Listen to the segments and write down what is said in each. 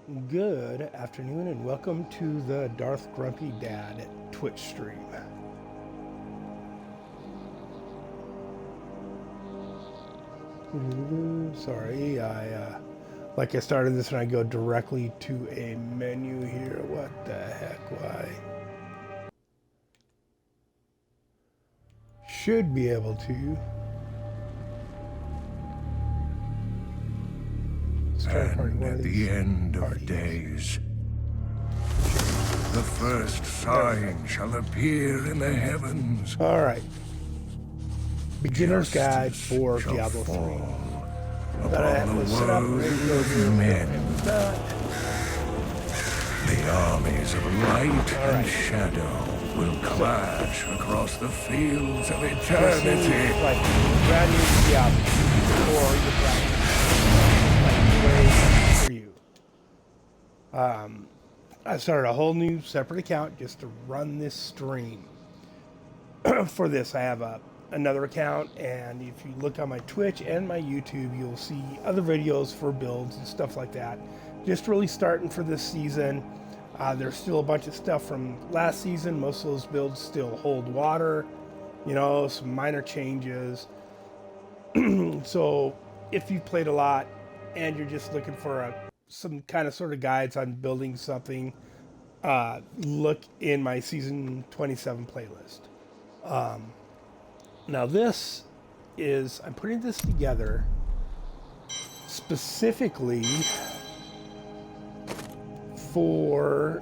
Good afternoon and welcome to the Darth Grumpy Dad Twitch stream. Sorry, like I started this and I go directly to a menu here. What the heck, why? Should be able to. And at the end of days, the first sign shall appear in the heavens. All right. Beginner's Guide for Diablo 3. Upon the world of men. The armies of light and shadow will clash across the fields of eternity. Like brand new Diablo or your brand for you. I started a whole new separate account just to run this stream. For this, I have another account, and if you look on my Twitch and my YouTube, you'll see other videos for builds and stuff like that. Just really starting for this season. There's still a bunch of stuff from last season. Most of those builds still hold water. You know, some minor changes. So if you've played a lot and you're just looking for some kind of sort of guides on building something, look in my season 27 playlist. Now this is, I'm putting this together specifically for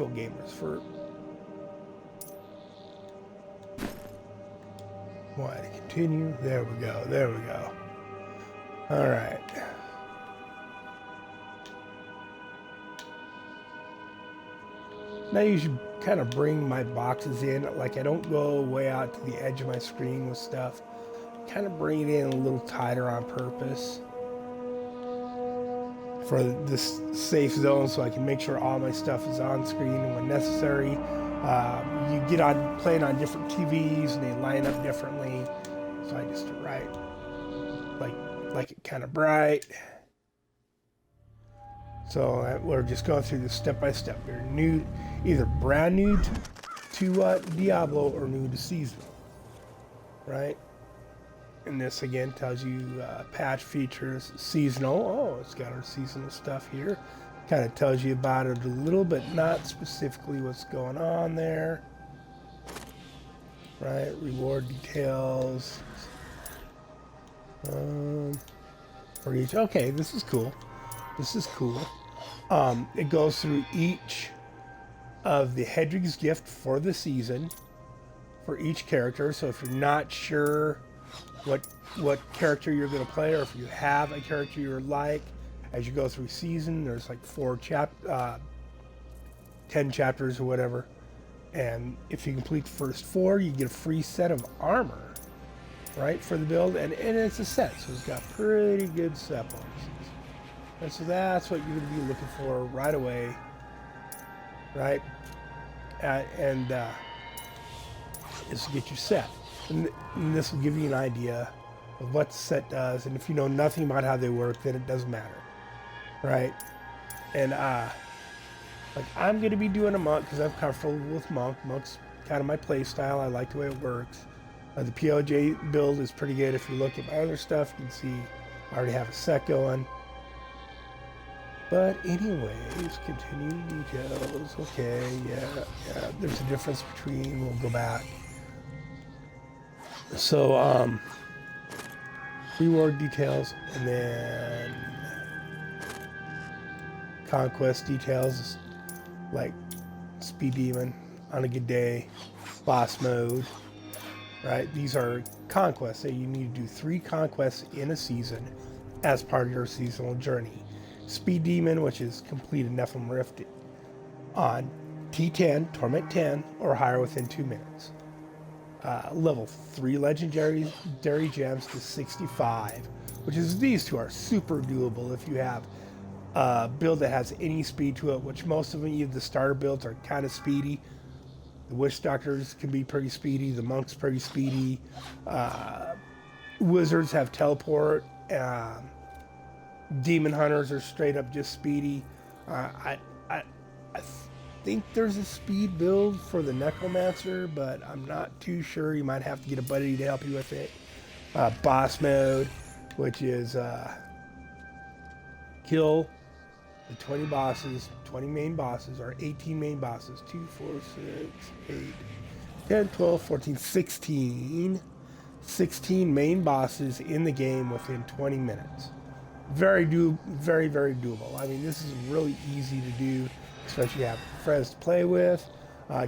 gamers for why to continue. There we go. All right. Now you should kind of bring my boxes in. Like I don't go way out to the edge of my screen with stuff. Kind of bring it in a little tighter on purpose for this safe zone, so I can make sure all my stuff is on screen when necessary. You get on playing on different TVs and they line up differently, so I just write like it kind of bright. So we're just going through this step by step. You're new, either brand new to Diablo or new to seasonal, right? And this again tells you patch features, seasonal. Oh, it's got our seasonal stuff here. Kind of tells you about it a little, but not specifically what's going on there. Right, reward details. For each, okay, this is cool. It goes through each of the Hedrig's gift for the season for each character. So if you're not sure what character you're going to play, or if you have a character you like, as you go through season, there's like 10 chapters or whatever, and if you complete the first 4, you get a free set of armor, right, for the build, and it's a set, so it's got pretty good set bonuses, and so that's what you're going to be looking for right away, right, and is to get your set. And this will give you an idea of what the set does, and if you know nothing about how they work, then it doesn't matter, right? And like I'm going to be doing a monk because I'm comfortable with monk. Monk's kind of my play style. I like the way it works. The POJ build is pretty good. If you look at my other stuff, you can see I already have a set going. But anyways, continue details. Okay, yeah. There's a difference between. We'll go back. So, reward details, and then conquest details, like speed demon on a good day, boss mode, right? These are conquests that you need to do 3 conquests in a season as part of your seasonal journey. Speed demon, which is complete a Nephilim Rift on T10, Torment 10, or higher within 2 minutes. Level 3 legendary gems to 65, which is these 2 are super doable if you have a build that has any speed to it, which most of them, even the starter builds, are kind of speedy. The Witch Doctors can be pretty speedy, the Monks pretty speedy, Wizards have teleport, Demon Hunters are straight up just speedy. I think there's a speed build for the Necromancer, but I'm not too sure. You might have to get a buddy to help you with it. Boss mode, which is kill the 20 bosses, 20 main bosses, or 18 main bosses. 2, 4, 6, 8, 10, 12, 14, 16. 16 main bosses in the game within 20 minutes. Very, very doable. I mean, this is really easy to do, especially if you have friends to play with.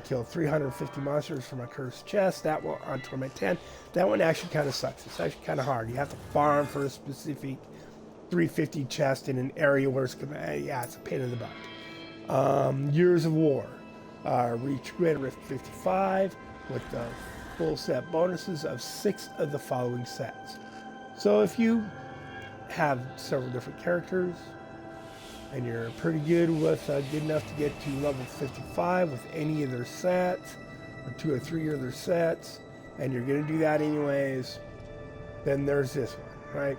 Kill 350 monsters from a cursed chest. That one on Torment 10. That one actually kind of sucks. It's actually kind of hard. You have to farm for a specific 350 chest in an area where it's gonna, yeah, it's a pain in the butt. Years of War. Reach Greater Rift 55 with the full set bonuses of 6 of the following sets. So if you have several different characters and you're pretty good with good enough to get to level 55 with any of their sets, or 2 or 3 of their sets, and you're going to do that anyways, then there's this one, right?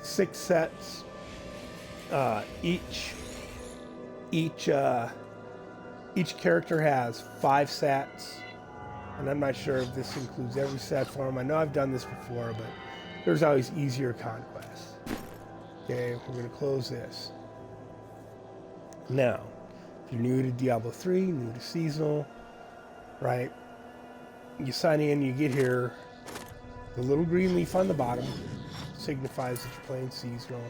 6 sets, each character has 5 sets, and I'm not sure if this includes every set for them. I know I've done this before, but there's always easier conquests. Okay, we're going to close this. Now, if you're new to Diablo 3, new to seasonal, right? You sign in, you get here. The little green leaf on the bottom signifies that you're playing seasonal,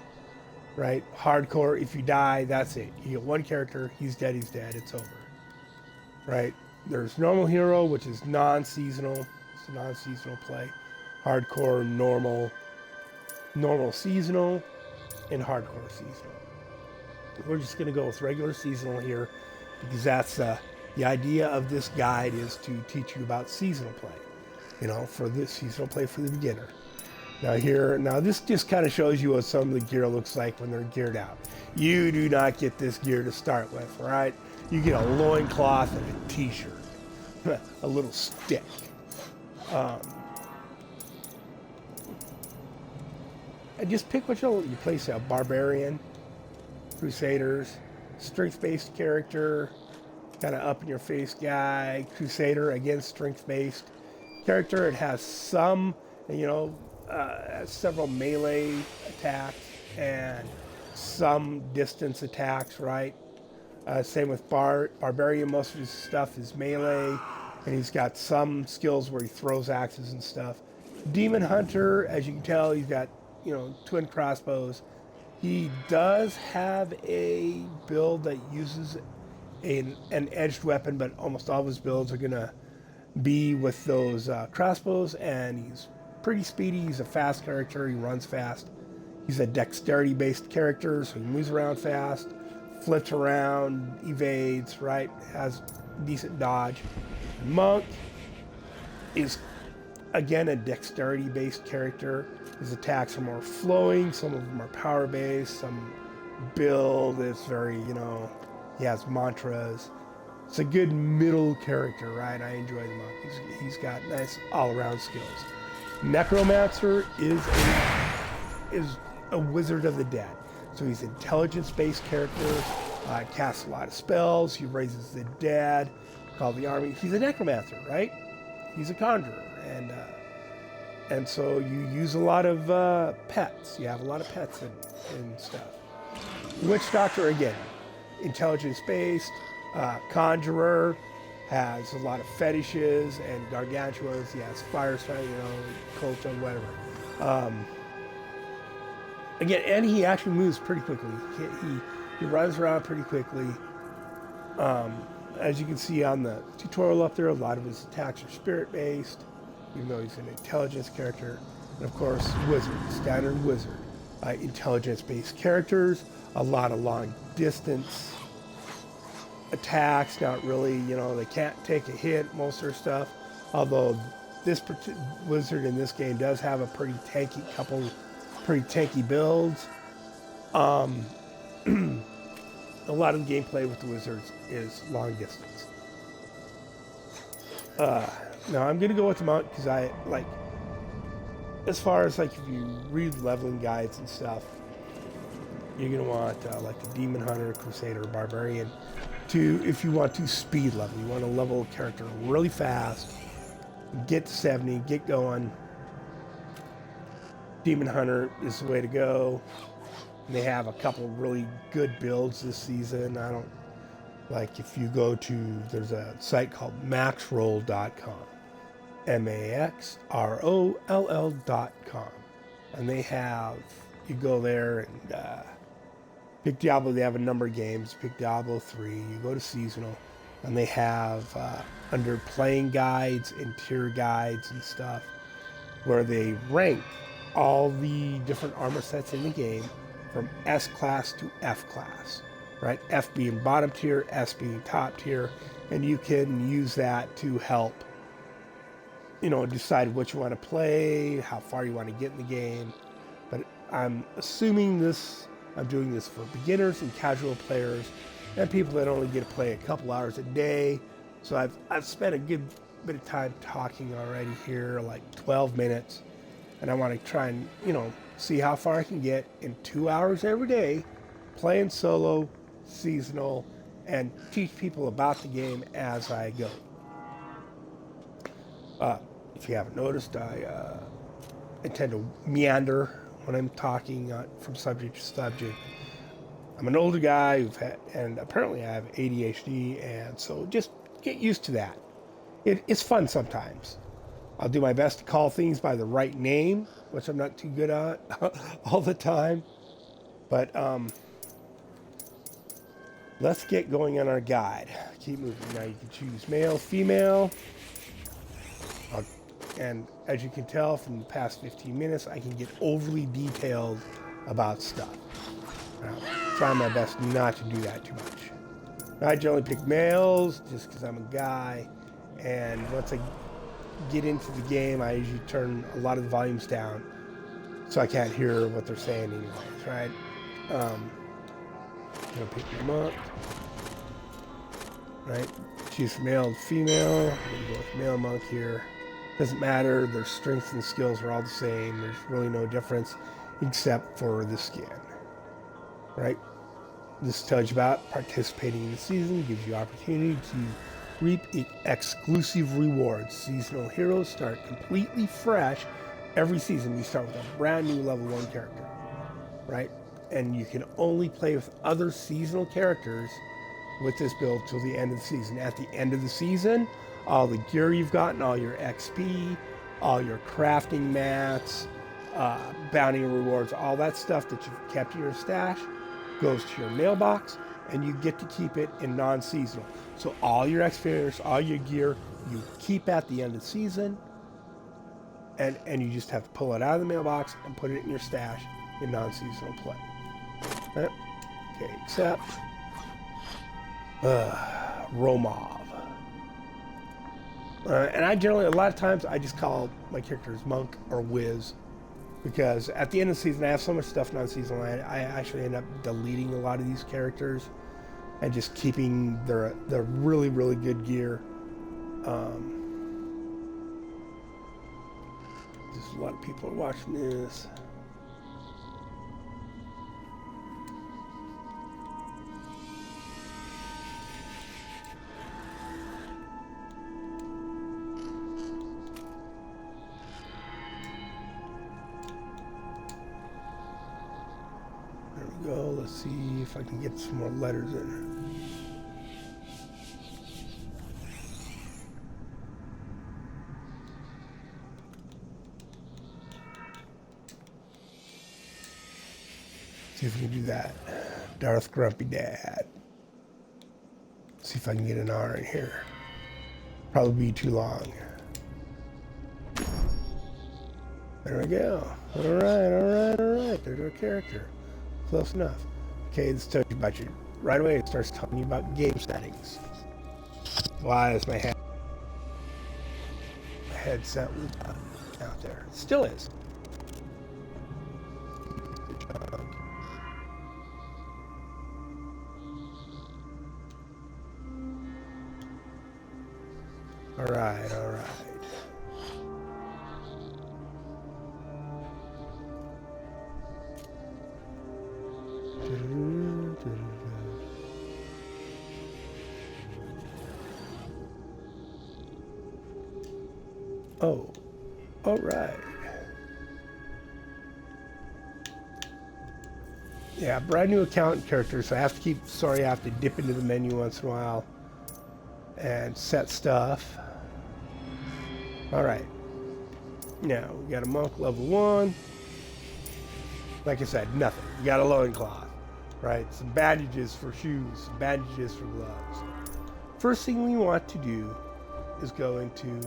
right? Hardcore, if you die, that's it. You get 1 character, he's dead, it's over, right? There's normal hero, which is non-seasonal. It's a non-seasonal play. Hardcore, normal seasonal, and hardcore seasonal. We're just going to go with regular seasonal here because that's the idea of this guide is to teach you about seasonal play, you know, for this seasonal play for the beginner. Now this just kind of shows you what some of the gear looks like when they're geared out. You do not get this gear to start with, all right? You get a loincloth and a t-shirt, a little stick. And just pick what you place out. Barbarian, Crusaders, strength-based character, kind of up-in-your-face guy. Crusader, again, strength-based character. It has some, several melee attacks and some distance attacks, right? Same with Barbarian. Most of his stuff is melee, and he's got some skills where he throws axes and stuff. Demon Hunter, as you can tell, he's got, twin crossbows. He does have a build that uses an edged weapon, but almost all of his builds are going to be with those crossbows, and he's pretty speedy. He's a fast character. He runs fast. He's a dexterity-based character, so he moves around fast, flips around, evades, right? Has decent dodge. Monk is, again, a dexterity-based character. His attacks are more flowing. Some of them are power-based. Some build is very, he has mantras. It's a good middle character, right? I enjoy the Monk. He's got nice all-around skills. Necromancer is a wizard of the dead. So he's an intelligence-based character, casts a lot of spells, he raises the dead, called the army. He's a necromancer, right? He's a conjurer, and so you use a lot of pets. You have a lot of pets and stuff. Witch Doctor, again, intelligence-based, conjurer, has a lot of fetishes and gargantuas. He has fire sign, cult and whatever. Again, and he actually moves pretty quickly. He runs around pretty quickly. As you can see on the tutorial up there, a lot of his attacks are spirit-based, even though he's an intelligence character. And of course, wizard, standard wizard. Intelligence-based characters, a lot of long-distance attacks, not really, they can't take a hit, most of their stuff. Although this wizard in this game does have a couple pretty tanky builds. A lot of the gameplay with the wizards is long distance. Now I'm gonna go with the monk because I like, as far as like if you read leveling guides and stuff, you're gonna want like the demon hunter, crusader, barbarian. If you want to speed level, you want to level a character really fast, get to 70, get going. Demon hunter is the way to go. And they have a couple really good builds this season. I don't like, if you go to, there's a site called maxroll.com, maxroll.com, and they have, you go there and pick Diablo. They have a number of games. Pick Diablo 3. You go to seasonal, and they have under playing guides and tier guides and stuff, where they rank all the different armor sets in the game from S class to F class, right? F being bottom tier, S being top tier, and you can use that to help, decide what you want to play, how far you want to get in the game. But I'm assuming I'm doing this for beginners and casual players and people that only get to play a couple hours a day. So I've spent a good bit of time talking already here, like 12 minutes, and I want to try and, see how far I can get in 2 hours every day, playing solo, seasonal, and teach people about the game as I go. If you haven't noticed, I tend to meander when I'm talking from subject to subject. I'm an older guy and apparently I have ADHD, and so just get used to that. It's fun sometimes. I'll do my best to call things by the right name, which I'm not too good at all the time. But let's get going on our guide. Keep moving. Now you can choose male, female. And as you can tell from the past 15 minutes, I can get overly detailed about stuff. I'm trying my best not to do that too much. I generally pick males just because I'm a guy. And once I get into the game, I usually turn a lot of the volumes down so I can't hear what they're saying anyways, right? I'm gonna pick them up, right? Choose male and female. I'm gonna go with male monk here. Doesn't matter, their strengths and skills are all the same. There's really no difference except for the skin, right? This tells you about participating in the season, gives you opportunity to reap exclusive rewards. Seasonal heroes start completely fresh every season. You start with a brand new level 1 character, right? And you can only play with other seasonal characters with this build till the end of the season. At the end of the season, all the gear you've gotten, all your XP, all your crafting mats, bounty rewards, all that stuff that you've kept in your stash goes to your mailbox, and you get to keep it in non-seasonal. So all your experience, all your gear, you keep at the end of the season, and you just have to pull it out of the mailbox and put it in your stash in non-seasonal play. Okay, accept. Romov. And I generally, a lot of times, I just call my characters Monk or Wiz, because at the end of the season, I have so much stuff non-seasonal, I actually end up deleting a lot of these characters and just keeping their really, really good gear. Just a lot of people are watching this. Go. Let's see if I can get some more letters in. See if we can do that. Darth Grumpy Dad. See if I can get an R in here. Probably be too long. There we go. Alright. There's our character. Close enough. Okay, this tells you about you. Right away, it starts telling you about game settings. Why is my headset was out there? It still is. Alright. Oh, alright. Yeah, brand new account character, so I have to dip into the menu once in a while and set stuff. Alright. Now, we got a monk level 1. Like I said, nothing. You got a loincloth, right? Some bandages for shoes, some bandages for gloves. First thing we want to do is go into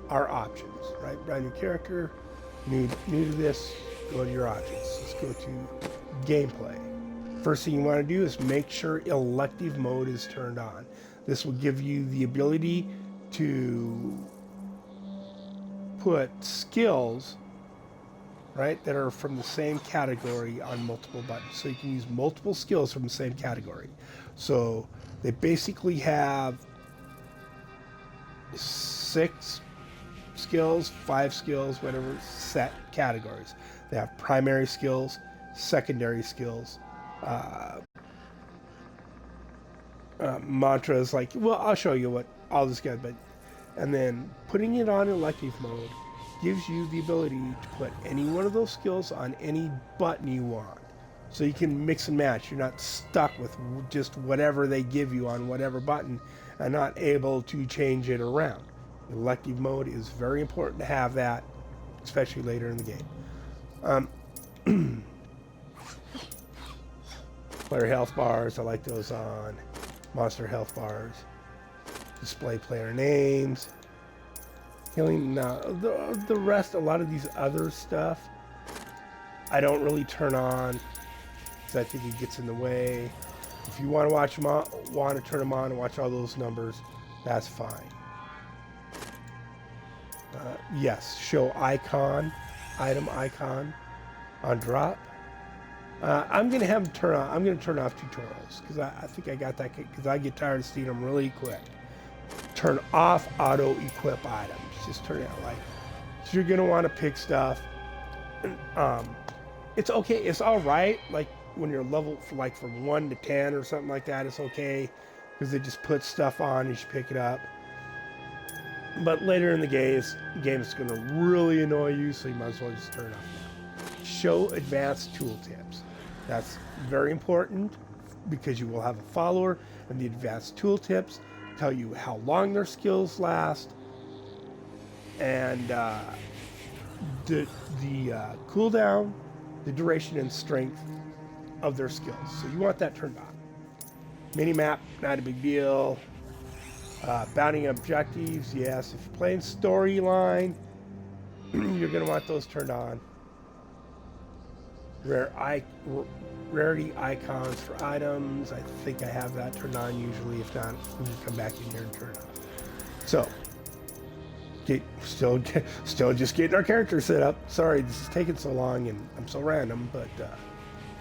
our options, right? Brand new character, new to this, go to your options. Let's go to gameplay. First thing you want to do is make sure elective mode is turned on. This will give you the ability to put skills, right, that are from the same category on multiple buttons. So you can use multiple skills from the same category. So they basically have 6 skills, 5 skills, whatever, set categories. They have primary skills, secondary skills, mantras, like, well, I'll show you what all this got, but, and then putting it on elective mode gives you the ability to put any one of those skills on any button you want. So you can mix and match. You're not stuck with just whatever they give you on whatever button and not able to change it around. Elective mode is very important to have that, especially later in the game. Player health bars, I like those on. Monster health bars. Display player names. Healing, now the rest, a lot of these other stuff, I don't really turn on because I think it gets in the way. If you want to watch them, want to turn them on and watch all those numbers, that's fine. Yes, show icon, item icon on drop. I'm gonna have them turn on. I'm gonna turn off tutorials because I think I got that because I get tired of seeing them really quick. Turn off auto equip items. Just turn it like. So you're gonna want to pick stuff. It's okay. It's all right. Like when you're level like from 1 to 10 or something like that, it's okay because it just puts stuff on as you pick it up. But later in the game, it's going to really annoy you, so you might as well just turn it off now. Show advanced tooltips. That's very important because you will have a follower, and the advanced tooltips tell you how long their skills last, and the cooldown, the duration, and strength of their skills. So you want that turned on. Minimap, not a big deal. Bounty objectives, yes. If you're playing storyline, you're going to want those turned on. Rarity icons for items. I think I have that turned on usually. If not, we can come back in here and turn it off. So, still just getting our character set up. Sorry, this is taking so long and I'm so random, but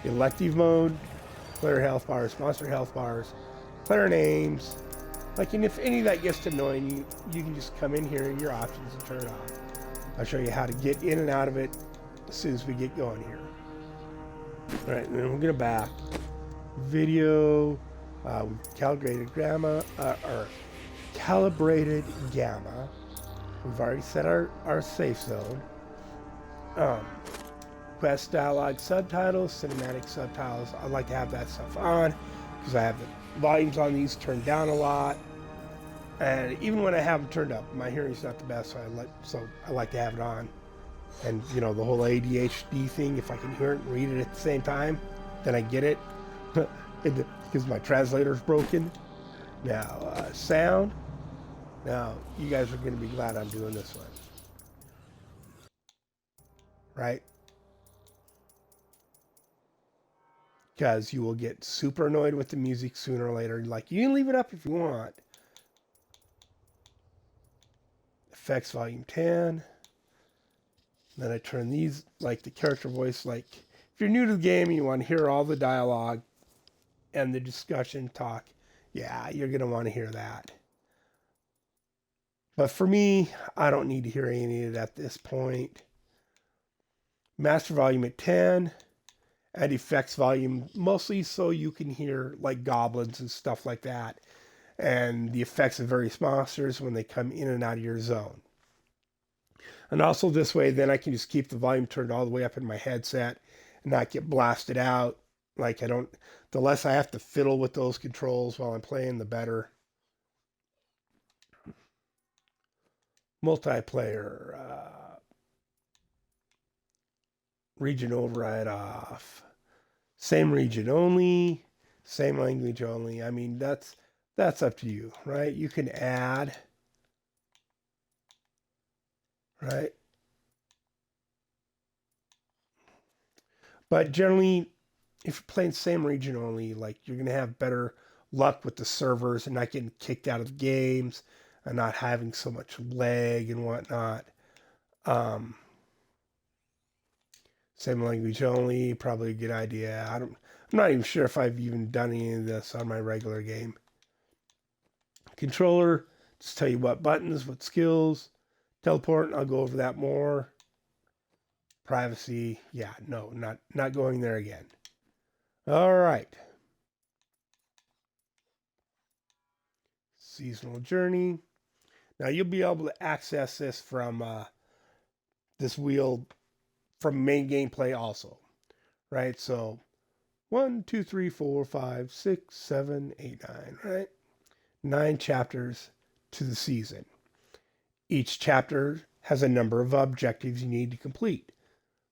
elective mode, player health bars, monster health bars, player names. Like, and if any of that gets annoying you, you can just come in here in your options and turn it on. I'll show you how to get in and out of it as soon as we get going here. All right, and then we're gonna back. Video, calibrated gamma, or calibrated gamma. We've already set our safe zone. Quest dialogue subtitles, cinematic subtitles. I like to have that stuff on because I have the volumes on these turned down a lot, and even when I have them turned up, my hearing's not the best, so I like to have it on. And you know, the whole ADHD thing, if I can hear it and read it at the same time, then I get it. because my translator's broken. Now, sound. Now, you guys are going to be glad I'm doing this one. Right? Because you will get super annoyed with the music sooner or later. Like, you can leave it up if you want. Effects volume 10. Then I turn these, like the character voice, like if you're new to the game and you want to hear all the dialogue and the discussion talk, yeah, you're going to want to hear that. But for me, I don't need to hear any of it at this point. Master volume at 10 and effects volume mostly so you can hear like goblins and stuff like that and the effects of various monsters when they come in and out of your zone. And also this way, then I can just keep the volume turned all the way up in my headset and not get blasted out. Like the less I have to fiddle with those controls while I'm playing, the better. Multiplayer, region override off. Same region only, same language only. I mean, that's up to you, right? You can add, right? But generally, if you're playing same region only, like you're gonna have better luck with the servers and not getting kicked out of the games and not having so much lag and whatnot. Same language only, probably a good idea. I'm not even sure if I've even done any of this on my regular game. Controller, just tell you what buttons, what skills. Teleport, I'll go over that more. Privacy, yeah, no, not going there again. All right. Seasonal journey. Now you'll be able to access this from this wheel from main gameplay also, right? So 1, 2, 3, 4, 5, 6, 7, 8, 9, right? 9 chapters to the season. Each chapter has a number of objectives you need to complete,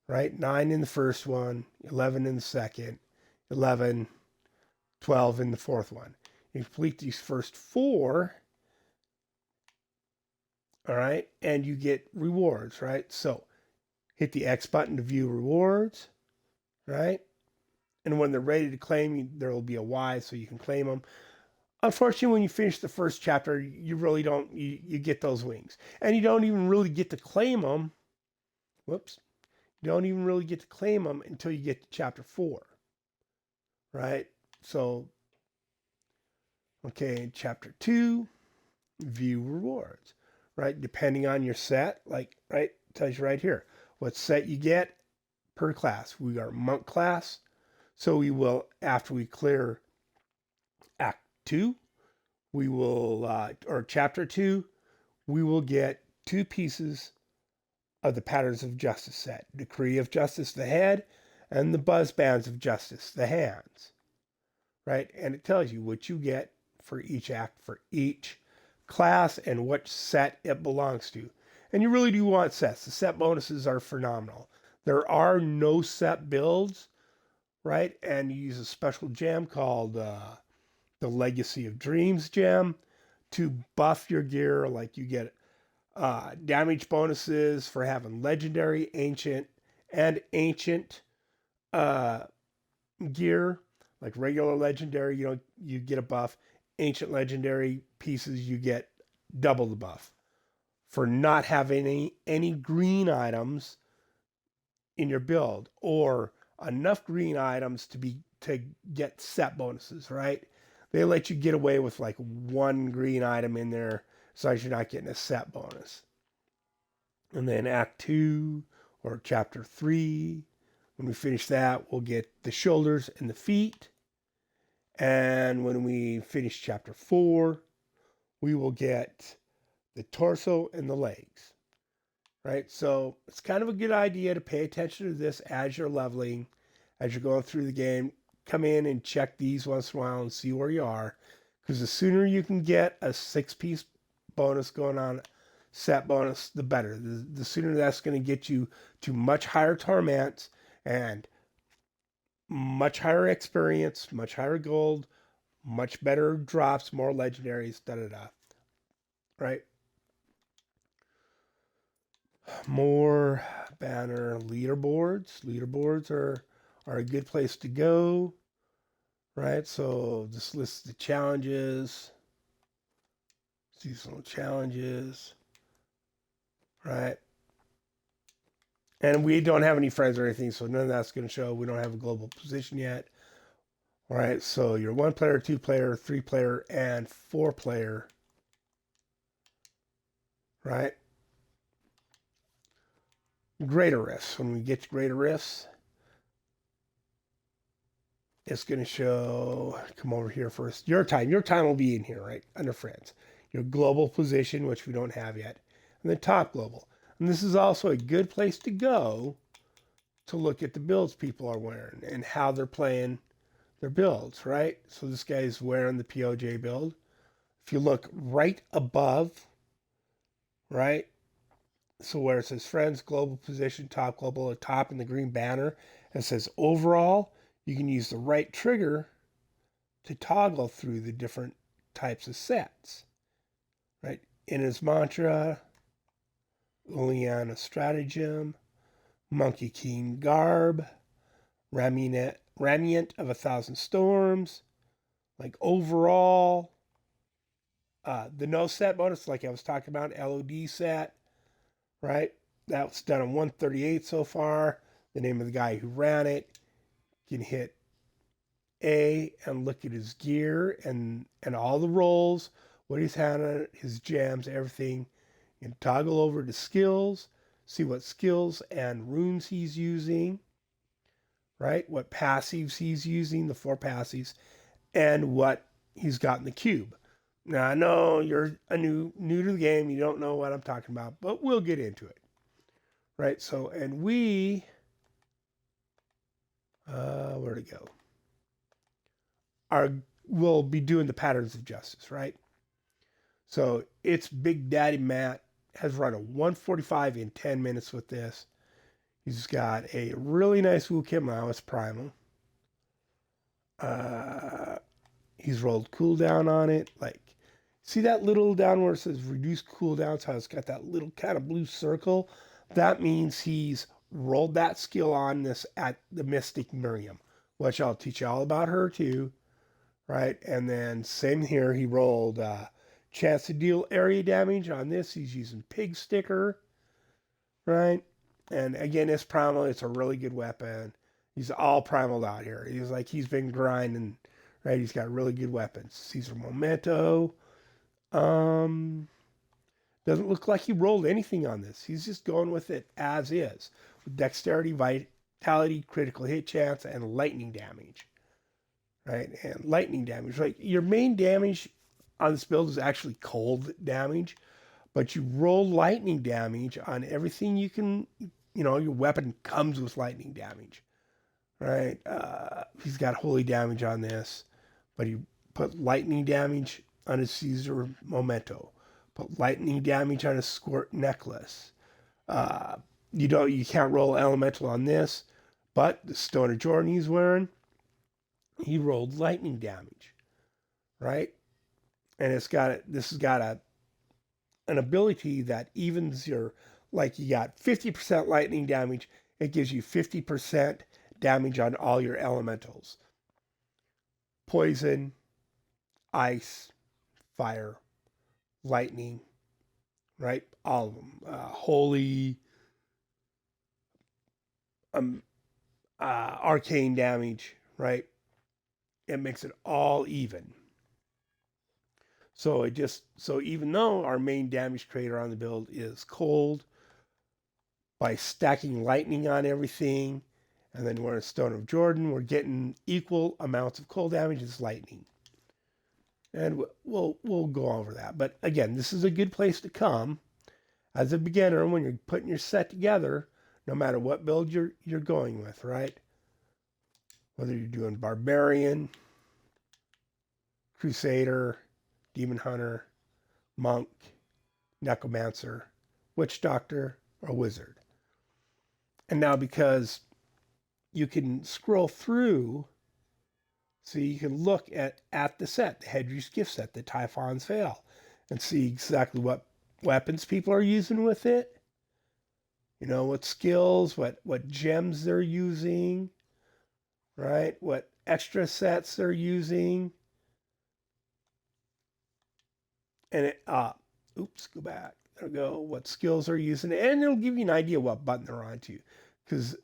right? 9 in the first one, 11 in the second, 11, 12 in the fourth one. You complete these first 4, all right, and you get rewards, right? So hit the X button to view rewards, right? And when they're ready to claim you, there will be a Y so you can claim them. Unfortunately, when you finish the first chapter, you really don't, you get those wings. And you don't even really get to claim them. Whoops. You don't even really get to claim them until you get to chapter 4, right? So, okay, in chapter 2, view rewards, right? Depending on your set, like, right, it tells you right here what set you get per class. We are monk class, so we will, after we clear Act 2, we will, or Chapter 2, we will get 2 pieces of the Patterns of Justice set. Decree of Justice, the head, and the Buzz Bands of Justice, the hands, right? And it tells you what you get for each act, for each class, and what set it belongs to. And you really do want sets. The set bonuses are phenomenal. There are no set builds, right? And you use a special gem called the Legacy of Dreams gem to buff your gear. Like you get damage bonuses for having legendary, ancient, and ancient gear. Like regular legendary, you get a buff. Ancient legendary pieces, you get double the buff. For not having any green items in your build or enough green items to get set bonuses, right? They let you get away with like 1 green item in there as long as you're not getting a set bonus. And then Act 2 or Chapter 3, when we finish that, we'll get the shoulders and the feet. And when we finish Chapter 4, we will get the torso and the legs, right? So it's kind of a good idea to pay attention to this as you're leveling, as you're going through the game. Come in and check these once in a while and see where you are, because the sooner you can get a 6-piece bonus going on, set bonus, the better. The sooner that's going to get you to much higher torments and much higher experience, much higher gold, much better drops, more legendaries, da da da. Right? More banner leaderboards. Leaderboards are a good place to go. Right? So this lists the challenges, seasonal challenges. Right? And we don't have any friends or anything, so none of that's going to show. We don't have a global position yet. All right, so your 1 player, 2 player, 3 player, and 4 player. Right? Greater rifts. When we get to greater rifts, it's going to show, come over here first. Your time. Your time will be in here, right? Under friends. Your global position, which we don't have yet. And the top global. And this is also a good place to go to look at the builds people are wearing and how they're playing their builds, right? So this guy's wearing the POJ build. If you look right above, right? So where it says friends, global position, top global, at top in the green banner, it says overall, you can use the right trigger to toggle through the different types of sets, right? In his mantra, Uliana stratagem, Monkey King garb, Ramiant of 1,000 storms, like overall, the no set bonus, like I was talking about, LOD set, right? That was done on 138 so far. The name of the guy who ran it. You can hit A and look at his gear and all the rolls, what he's had on it, his gems, everything. You can toggle over to skills, see what skills and runes he's using, right? What passives he's using, the 4 passives, and what he's got in the cube. Now I know you're new to the game, you don't know what I'm talking about, but we'll get into it. Right? So, and we where to go? We'll be doing the patterns of justice, right? So it's Big Daddy Matt has run a 145 in 10 minutes with this. He's got a really nice Wukip Maoist Primal. He's rolled cooldown on it. Like, see that little down where it says reduce cooldowns, how it's got that little kind of blue circle? That means he's rolled that skill on this at the Mystic Miriam, which I'll teach you all about her too, right? And then same here, he rolled chance to deal area damage on this. He's using Pig Sticker, right? And again, this primal, it's a really good weapon. He's all primaled out here. He's been grinding, right? He's got really good weapons. Caesar Memento. Doesn't look like he rolled anything on this. He's just going with it as is. With dexterity, vitality, critical hit chance, and lightning damage. Right? And lightning damage. Like your main damage on this build is actually cold damage, but you roll lightning damage on everything you can, your weapon comes with lightning damage. Right? He's got holy damage on this, but he put lightning damage on his Caesar Memento. Put lightning damage on a squirt necklace. You can't roll elemental on this, but the Stone of Jordan he's wearing, he rolled lightning damage, right? And this has got an ability that evens your, like you got 50% lightning damage, it gives you 50% damage on all your elementals. Poison, ice, fire, lightning, right? All of them. Holy, arcane damage, right? It makes it all even. So even though our main damage creator on the build is cold, by stacking lightning on everything, and then we're in Stone of Jordan, we're getting equal amounts of cold damage as lightning. And we'll go over that. But again, this is a good place to come as a beginner when you're putting your set together, no matter what build you're going with, right? Whether you're doing Barbarian, Crusader, Demon Hunter, Monk, Necromancer, Witch Doctor, or Wizard. And now because you can scroll through so you can look at the set, the Hedry's gift set, the Typhon's Veil, and see exactly what weapons people are using with it. You know, what skills, what gems they're using, right? What extra sets they're using. And go back. There we go. What skills they're using. And it'll give you an idea what button they're on to. Because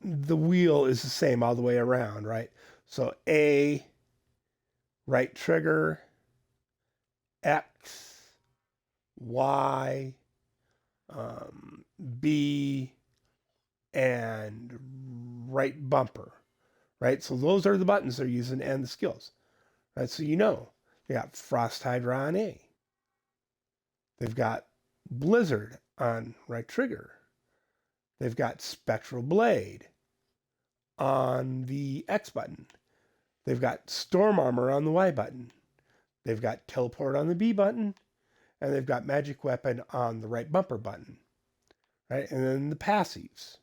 the wheel is the same all the way around, right? So A, right trigger, X, Y, B, and right bumper, right? So those are the buttons they're using and the skills, right? So you know, they got Frost Hydra on A. They've got Blizzard on right trigger. They've got Spectral Blade on the X button. They've got Storm Armor on the Y button. They've got Teleport on the B button. And they've got Magic Weapon on the right bumper button, right? And then the passives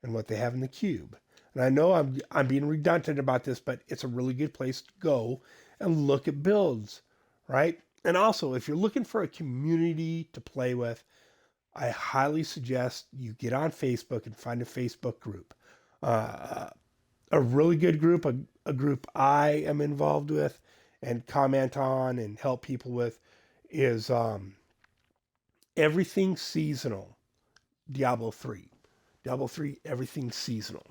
and what they have in the cube. And I know I'm being redundant about this, but it's a really good place to go and look at builds, right? And also, if you're looking for a community to play with, I highly suggest you get on Facebook and find a Facebook group. A really good group, a group I am involved with and comment on and help people with is Everything Seasonal Diablo 3. Diablo 3, Everything Seasonal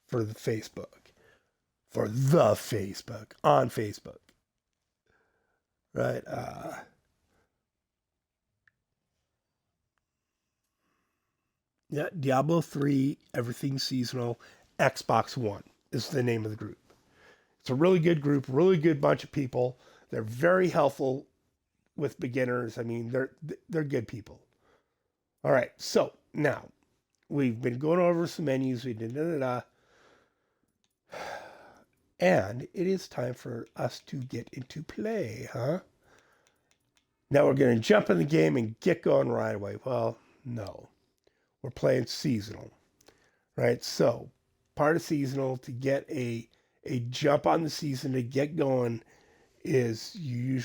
for the Facebook. For the Facebook. On Facebook. Right? Yeah, Diablo 3, Everything Seasonal, Xbox One is the name of the group. It's a really good group, really good bunch of people. They're very helpful with beginners. I mean, they're good people. All right, so now we've been going over some menus. We did and it is time for us to get into play, huh? Now we're going to jump in the game and get going right away. Well, no, we're playing seasonal, right? So part of seasonal to get a jump on the season to get going is you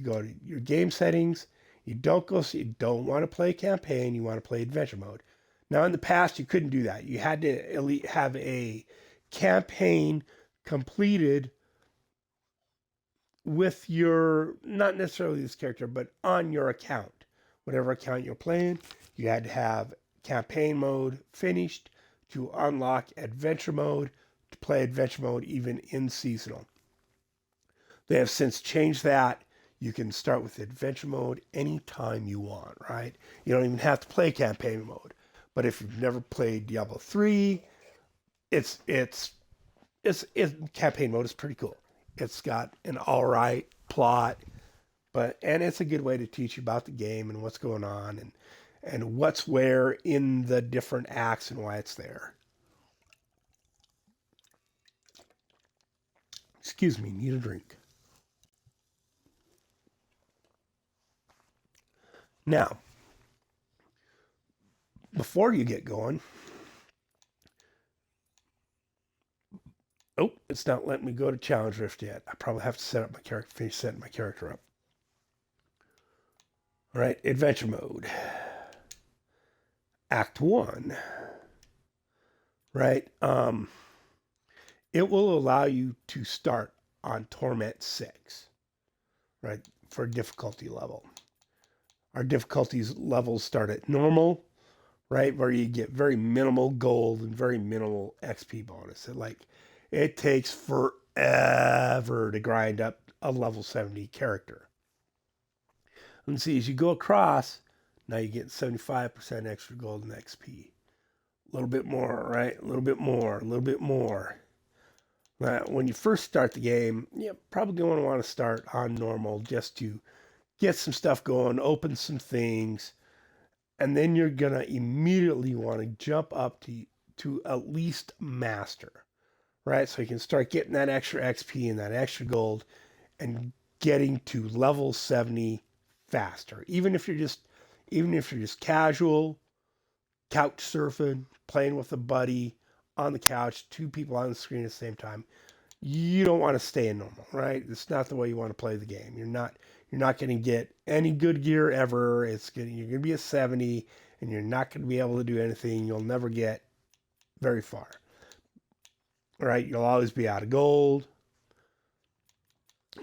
go to your game settings. You don't want to play campaign. You want to play adventure mode. Now in the past you couldn't do that. You had to have a campaign completed with your, not necessarily this character, but on your account. Whatever account you're playing, you had to have campaign mode finished to unlock adventure mode, to play adventure mode even in seasonal. They have since changed that. You can start with adventure mode anytime you want, right? You don't even have to play campaign mode. But if you've never played Diablo 3, it's campaign mode is pretty cool. It's got an all right plot, and it's a good way to teach you about the game and what's going on and what's where in the different acts and why it's there. Excuse me, need a drink. Now, before you get going, it's not letting me go to Challenge Rift yet. I probably have to set up my character, finish setting my character up. All right, adventure mode. Act 1. Right? It will allow you to start on Torment 6, right, for difficulty level. Our difficulties levels start at normal, right, where you get very minimal gold and very minimal XP bonus. It takes forever to grind up a level 70 character. And see, as you go across, now you get 75% extra gold and XP. A little bit more, right? A little bit more, a little bit more. Now, when you first start the game, you're probably going to want to start on normal just to get some stuff going, open some things, and then you're going to immediately want to jump up to at least master, right? So you can start getting that extra XP and that extra gold and getting to level 70 faster. Even if you're just casual, couch surfing, playing with a buddy on the couch, two people on the screen at the same time, you don't want to stay in normal, right? It's not the way you want to play the game. You're not going to get any good gear ever. You're going to be a 70 and you're not going to be able to do anything. You'll never get very far. Right? You'll always be out of gold.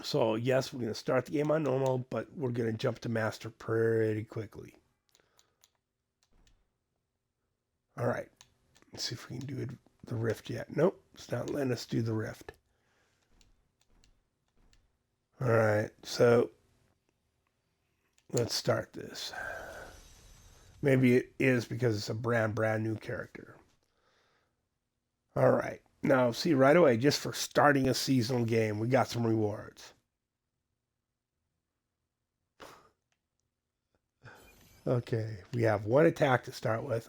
So, yes, we're going to start the game on normal, but we're going to jump to master pretty quickly. All right. Let's see if we can do the rift yet. Nope, it's not letting us do the rift. All right, so let's start this. Maybe it is because it's a brand new character. All right, now see right away, just for starting a seasonal game, we got some rewards. Okay, we have one attack to start with.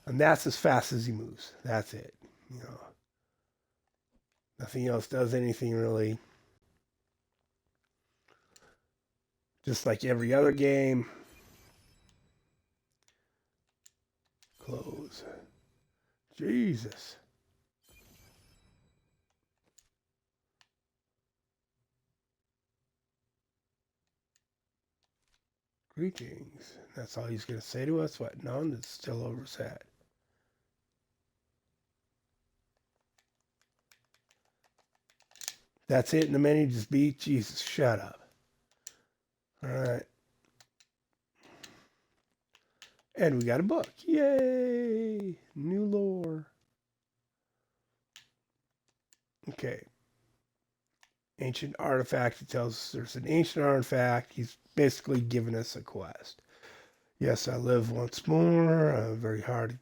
And that's as fast as he moves. That's it. You know, nothing else does anything really. Just like every other game. Close. Jesus. Greetings. That's all he's going to say to us? What? No, it's still over his head. That's it in the menu, just beat? Jesus, shut up. All right. And we got a book. Yay! New lore. Okay. Ancient artifact. It tells us there's an ancient artifact. He's basically giving us a quest. Yes, I live once more. Very hard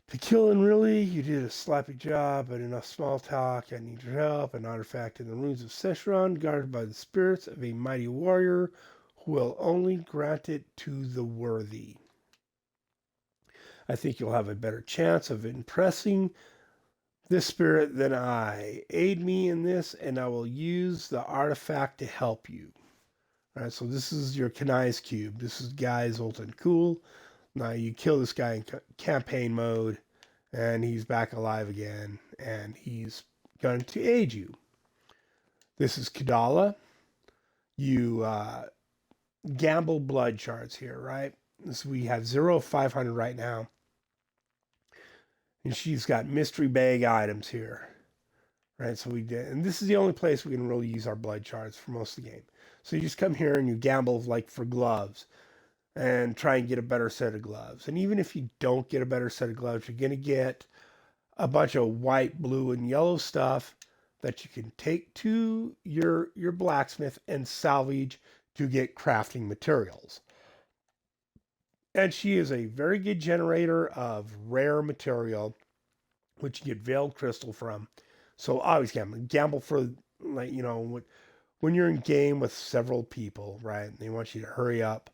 to kill, and really, you did a sloppy job, but enough small talk. I need your help. An artifact in the ruins of Secheron, guarded by the spirits of a mighty warrior who will only grant it to the worthy. I think you'll have a better chance of impressing this spirit than I. Aid me in this, and I will use the artifact to help you. All right, so this is your Kanai's Cube. This is Guy's Ultimate Cool. Now you kill this guy in campaign mode, and he's back alive again, and he's going to aid you. This is Kadala. You gamble blood shards here, right? We have 0 of 500 right now. And she's got mystery bag items here. Right, so we did, and this is the only place we can really use our blood shards for most of the game. So you just come here and you gamble like for gloves and try and get a better set of gloves. And even if you don't get a better set of gloves, you're going to get a bunch of white, blue, and yellow stuff that you can take to your blacksmith and salvage to get crafting materials. And she is a very good generator of rare material, which you get veiled crystal from. So always gamble for, like, you know, when you're in game with several people, right? And they want you to hurry up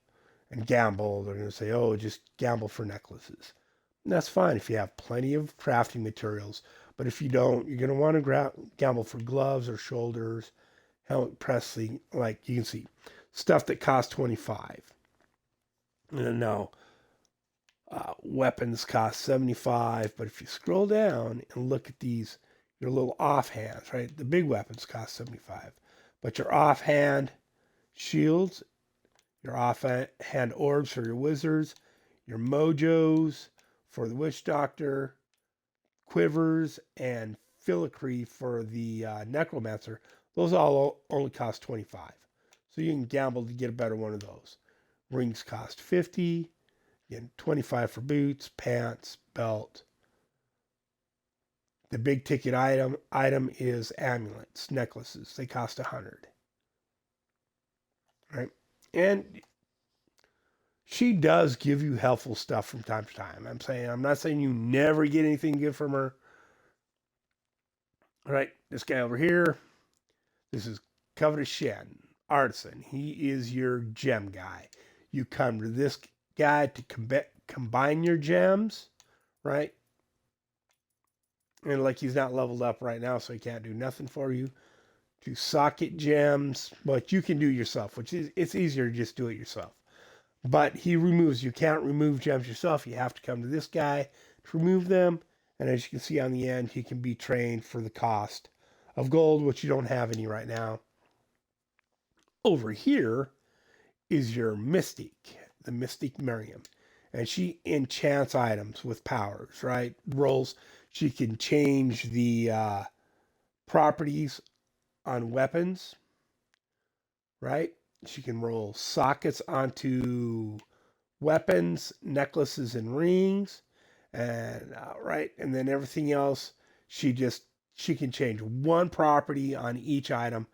and gamble. They're going to say, oh, just gamble for necklaces. And that's fine if you have plenty of crafting materials. But if you don't, you're going to want to gamble for gloves or shoulders, helmet pressing, like you can see, stuff that costs 25. And now, weapons cost 75. But if you scroll down and look at these, your little offhands, right? The big weapons cost 75. But your offhand shields, your offhand orbs for your wizards, your mojos for the witch doctor, quivers, and filigree for the necromancer, those all only cost 25. So you can gamble to get a better one of those. Rings cost 50, again, 25 for boots, pants, belt. The big ticket item is amulets, necklaces. They cost 100. Right? And she does give you helpful stuff from time to time. I'm not saying you never get anything good from her. All right, this guy over here, this is Covetous Shen, artisan. He is your gem guy. You come to this guy to combine your gems, right? And like he's not leveled up right now, so he can't do nothing for you. To socket gems, but you can do yourself, which is, it's easier to just do it yourself. But he removes, you can't remove gems yourself. You have to come to this guy to remove them. And as you can see on the end, he can be trained for the cost of gold, which you don't have any right now. Over here is your Mystic, the Mystic Miriam. And she enchants items with powers, right? Rolls. She can change the properties on weapons, right? She can roll sockets onto weapons, necklaces, and rings, and right, and then everything else. She can change one property on each item,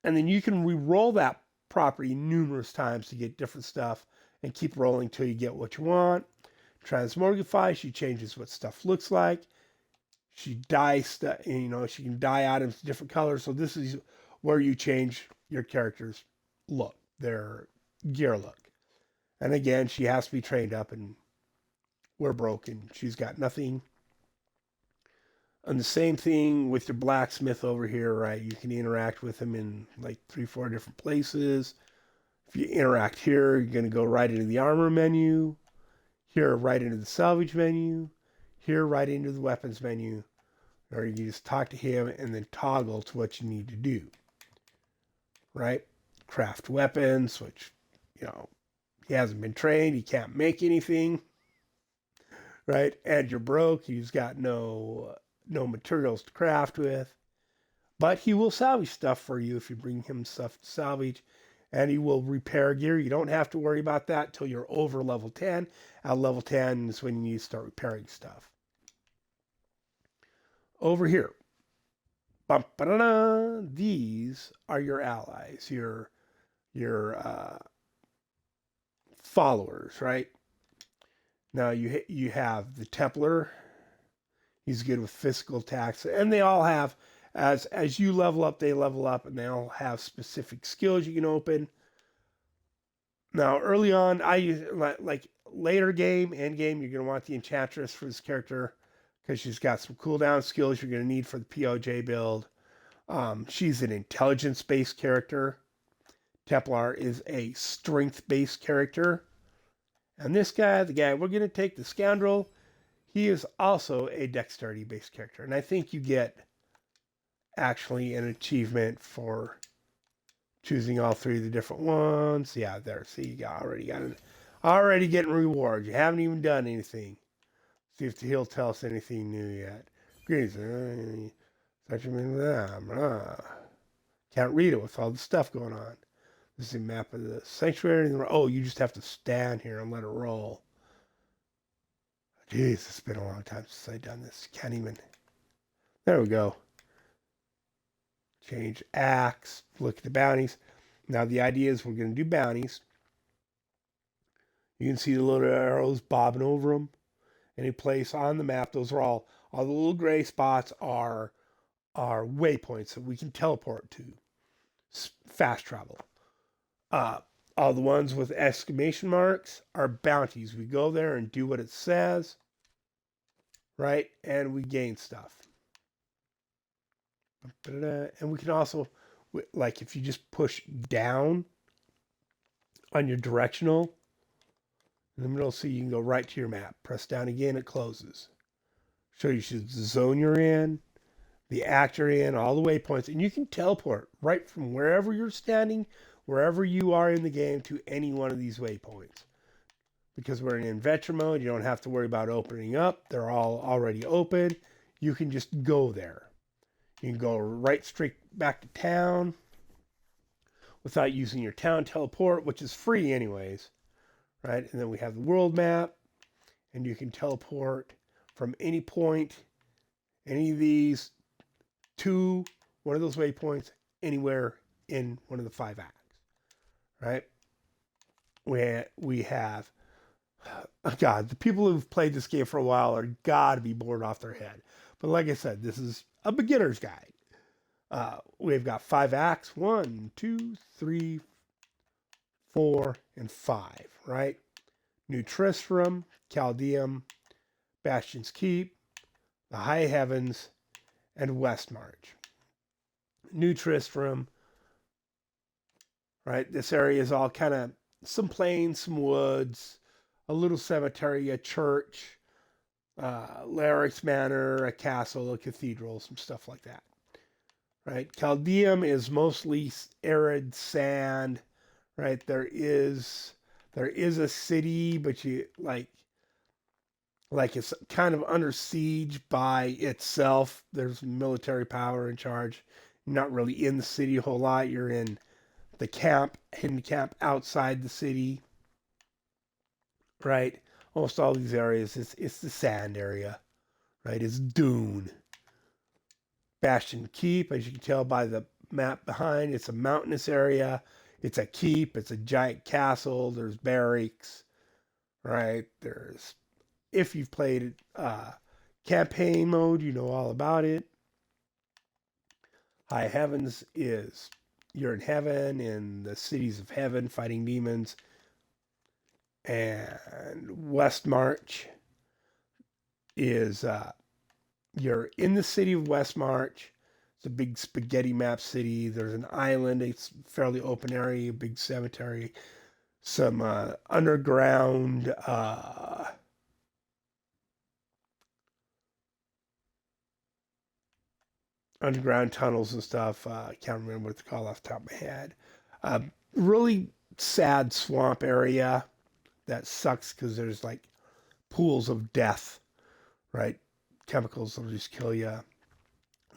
and then you can re-roll that property numerous times to get different stuff, and keep rolling till you get what you want. Transmogrify. She changes what stuff looks like. She dyes stuff. She can dye items different colors. So this is where you change your character's look, their gear look. And again, she has to be trained up, and we're broken. She's got nothing. And the same thing with your blacksmith over here, right? You can interact with him in like 3-4 different places. If you interact here, you're going to go right into the armor menu. Here, right into the salvage menu. Here, right into the weapons menu. Or you can just talk to him and then toggle to what you need to do. Right? Craft weapons, which, he hasn't been trained. He can't make anything. Right? And you're broke. He's got no materials to craft with. But he will salvage stuff for you if you bring him stuff to salvage. And he will repair gear. You don't have to worry about that till you're over level 10. At level 10 is when you need to start repairing stuff. Over here. These are your allies, your followers, right? Now you have the Templar. He's good with physical attacks, and they all have, as you level up, they level up, and they all have specific skills you can open. Now, early on, I use like later game, end game, you're gonna want the Enchantress for this character because she's got some cooldown skills you're gonna need for the POJ build. She's an intelligence-based character. Templar is a strength-based character. And this guy, the guy we're going to take, the Scoundrel, he is also a dexterity-based character. And I think you get actually an achievement for choosing all three of the different ones. Yeah, there. See, you already getting rewards. You haven't even done anything. See if he'll tell us anything new yet. Greetings. Can't read it with all the stuff going on. This is a map of the sanctuary. Oh, you just have to stand here and let it roll. Jeez, it's been a long time since I've done this. Can't even. There we go. Change axe. Look at the bounties. Now the idea is we're going to do bounties. You can see the little arrows bobbing over them. Any place on the map, those are all the little gray spots are waypoints that we can teleport to. Fast travel. All the ones with exclamation marks are bounties. We go there and do what it says, right? And we gain stuff. And we can also, like if you just push down on your directional, in the middle, see you can go right to your map. Press down again, it closes. Show you the zone you're in, the act you're in, all the waypoints, and you can teleport right from wherever you're standing, wherever you are in the game, to any one of these waypoints. Because we're in adventure mode, you don't have to worry about opening up. They're all already open. You can just go there. You can go right straight back to town without using your town teleport, which is free anyways, right? And then we have the world map, and you can teleport from any point, any of these, to one of those waypoints, anywhere in one of the 5 acts. Right? We have, God, the people who've played this game for a while are gotta be bored off their head. But like I said, this is a beginner's guide. We've got 5 acts: 1, 2, 3, 4, and 5. Right? New Tristram, Caldeum, Bastion's Keep, the High Heavens, and Westmarch. New Tristram. Right, this area is all kind of some plains, some woods, a little cemetery, a church, Larrick's Manor, a castle, a cathedral, some stuff like that. Right? Chaldeum is mostly arid sand. Right? There is a city, but you like it's kind of under siege by itself. There's military power in charge. You're not really in the city a whole lot. You're in the camp, hidden camp outside the city, right? Almost all these areas, it's the sand area, right? It's dune. Bastion Keep, as you can tell by the map behind, it's a mountainous area. It's a keep. It's a giant castle. There's barracks, right? There's if you've played campaign mode, you know all about it. High Heavens is you're in heaven in the cities of heaven fighting demons. And West March is you're in the city of West March. It's a big spaghetti map city. There's an island. It's fairly open area, big cemetery, some underground tunnels and stuff. I can't remember what it's called off the top of my head. Really sad swamp area that sucks because there's like pools of death, right? Chemicals that'll just kill you.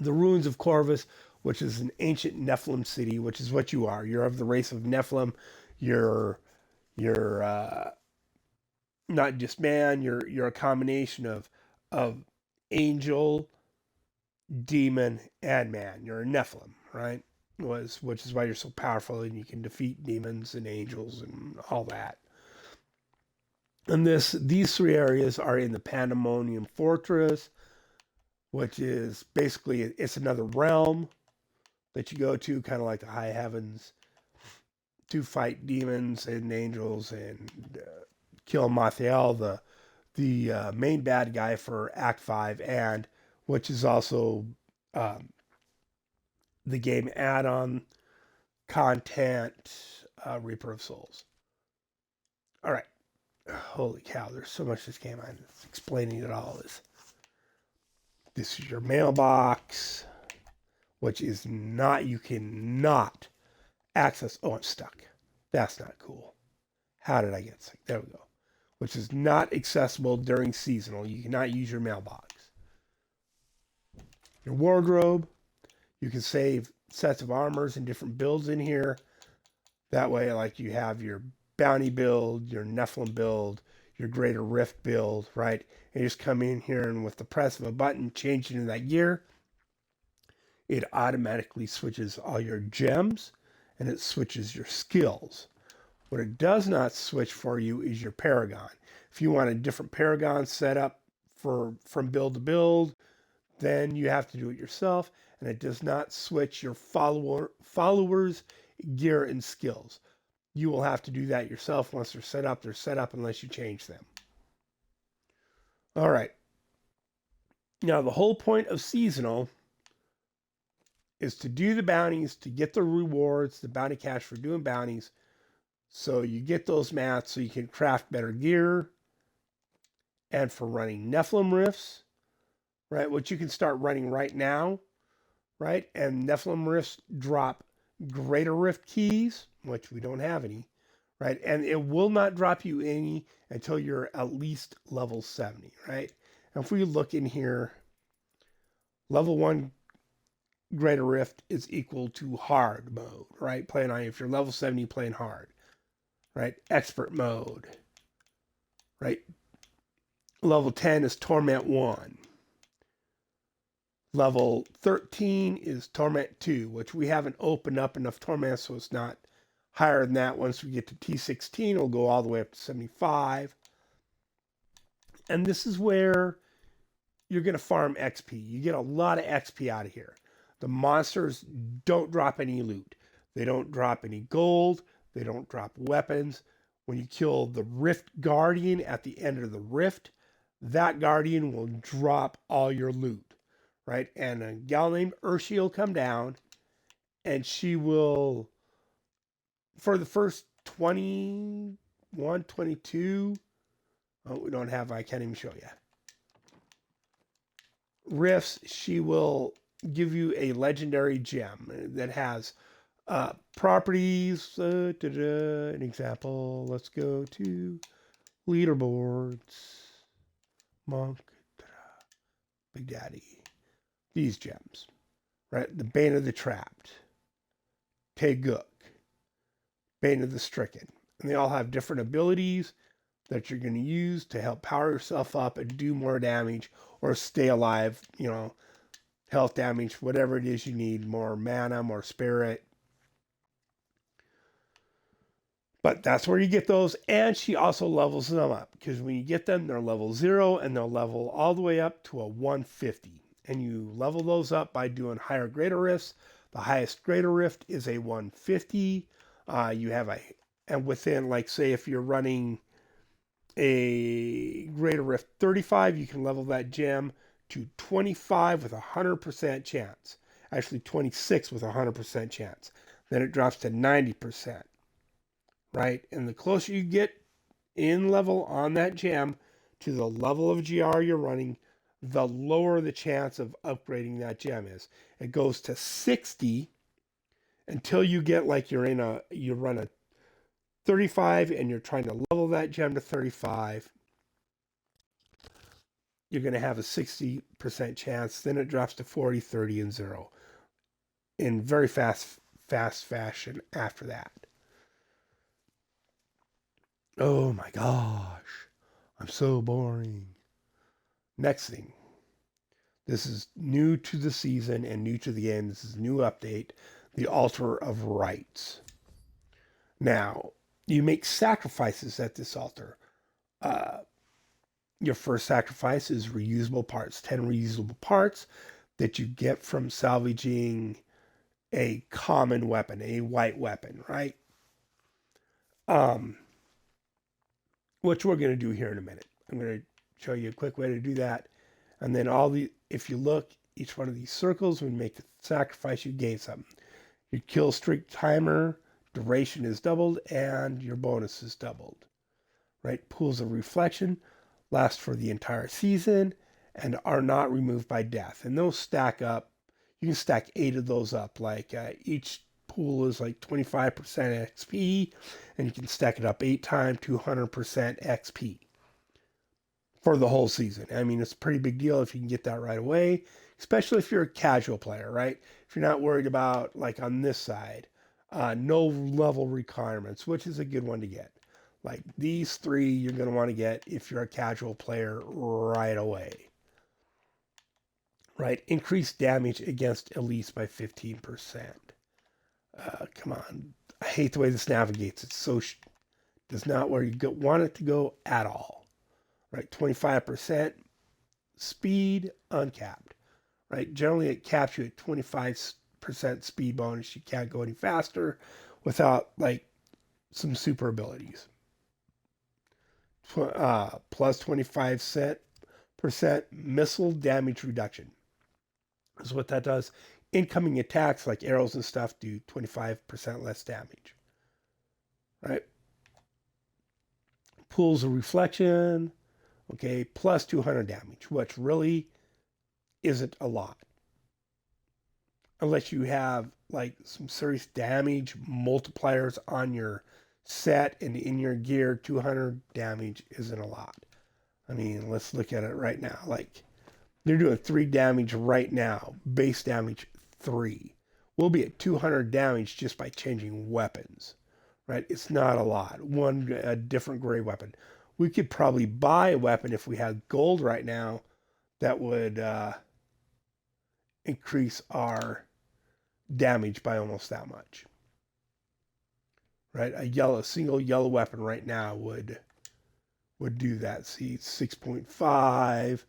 The ruins of Corvus, which is an ancient Nephilim city, which is what you are. You're of the race of Nephilim. You're not just man. You're a combination of angel, demon, and man. You're a Nephilim, right? Which is why you're so powerful and you can defeat demons and angels and all that. And these three areas are in the Pandemonium Fortress, which is basically it's another realm that you go to, kind of like the High Heavens, to fight demons and angels and kill Mathiel, the main bad guy for Act 5, and which is also the game add-on content, Reaper of Souls. All right. Holy cow, there's so much this game. I'm explaining it all. This is your mailbox, which is not, you cannot access. Oh, I'm stuck. That's not cool. How did I get stuck? There we go. Which is not accessible during seasonal. You cannot use your mailbox. Your wardrobe, you can save sets of armors and different builds in here. That way, like you have your bounty build, your Nephilim build, your Greater Rift build, right? And you just come in here and with the press of a button, change it into that gear. It automatically switches all your gems and it switches your skills. What it does not switch for you is your Paragon. If you want a different Paragon set up from build to build, then you have to do it yourself. And it does not switch your followers' gear and skills. You will have to do that yourself. Once they're set up unless you change them. All right. Now, the whole point of seasonal is to do the bounties, to get the rewards, the bounty cash for doing bounties. So you get those mats so you can craft better gear. And for running Nephilim Rifts, right? Which you can start running right now, right? And Nephilim Rifts drop Greater Rift keys, which we don't have any, right? And it will not drop you any until you're at least level 70, right? And if we look in here, level 1 Greater Rift is equal to hard mode, right? Playing on, if you're level 70, playing hard, right? Expert mode, right? Level 10 is Torment 1. Level 13 is Torment 2, which we haven't opened up enough Torment, so it's not higher than that. Once we get to T16, it'll go all the way up to 75. And this is where you're going to farm XP. You get a lot of XP out of here. The monsters don't drop any loot. They don't drop any gold. They don't drop weapons. When you kill the Rift Guardian at the end of the Rift, that Guardian will drop all your loot. Right? And a gal named Urshi will come down and she will, for the first 21, 22. Oh, we don't have, I can't even show you. Rifts, she will give you a legendary gem that has properties. An example, let's go to Leaderboards. Monk, Big Daddy. These gems, right? The Bane of the Trapped, Teguk, Bane of the Stricken. And they all have different abilities that you're going to use to help power yourself up and do more damage or stay alive, health damage, whatever it is you need, more mana, more spirit. But that's where you get those. And she also levels them up because when you get them, they're level 0 and they'll level all the way up to a 150. And you level those up by doing higher greater rifts. The highest greater rift is a 150. You have and within, like, say, if you're running a greater rift 35, you can level that gem to 25 with a 100% chance. Actually, 26 with a 100% chance. Then it drops to 90%. Right? And the closer you get in level on that gem to the level of GR you're running, the lower the chance of upgrading that gem is. It goes to 60 until you get like you run a 35 and you're trying to level that gem to 35. You're going to have a 60% chance. Then it drops to 40, 30, and 0 in very fast fashion after that. Oh my gosh, I'm so boring. Next thing. This is new to the season and new to the game. This is a new update, the Altar of Rites. Now, you make sacrifices at this altar. Your first sacrifice is reusable parts, 10 reusable parts that you get from salvaging a common weapon, a white weapon, right? Which we're going to do here in a minute. I'm going to show you a quick way to do that. And then if you look, each one of these circles, when you make the sacrifice, you gain something. Your kill streak timer duration is doubled and your bonus is doubled. Right? Pools of reflection last for the entire season and are not removed by death. And those stack up. You can stack 8 of those up. Like each pool is like 25% XP, and you can stack it up 8 times, 200% XP for the whole season. I mean, it's a pretty big deal if you can get that right away, especially if you're a casual player, right? If you're not worried about, like on this side, no level requirements, which is a good one to get. Like these 3 you're going to want to get if you're a casual player right away. Right? Increase damage against elites by 15%. Come on. I hate the way this navigates. It's so does not where you want it to go at all. Right? 25% speed uncapped. Right? Generally, it caps you at 25% speed bonus. You can't go any faster without like some super abilities. Plus 25% missile damage reduction. Is what that does. Incoming attacks like arrows and stuff do 25% less damage. Right? Pools of reflection, okay, plus 200 damage, which really isn't a lot. Unless you have like some serious damage multipliers on your set and in your gear, 200 damage isn't a lot. I mean, let's look at it right now. Like, they're doing 3 damage right now. Base damage 3. We'll be at 200 damage just by changing weapons. Right? It's not a lot. A different gray weapon. We could probably buy a weapon if we had gold right now that would increase our damage by almost that much. Right? A single yellow weapon right now would do that. See, 6.5.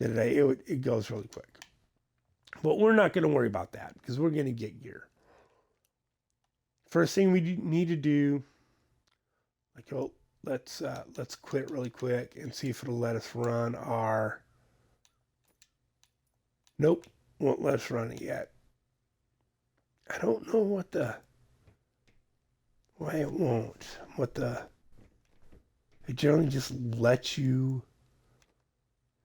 It goes really quick. But we're not going to worry about that because we're going to get gear. First thing we need to do, like, let's quit really quick and see if it'll let us run our. Nope, won't let us run it yet. I don't know Why it won't? It generally just lets you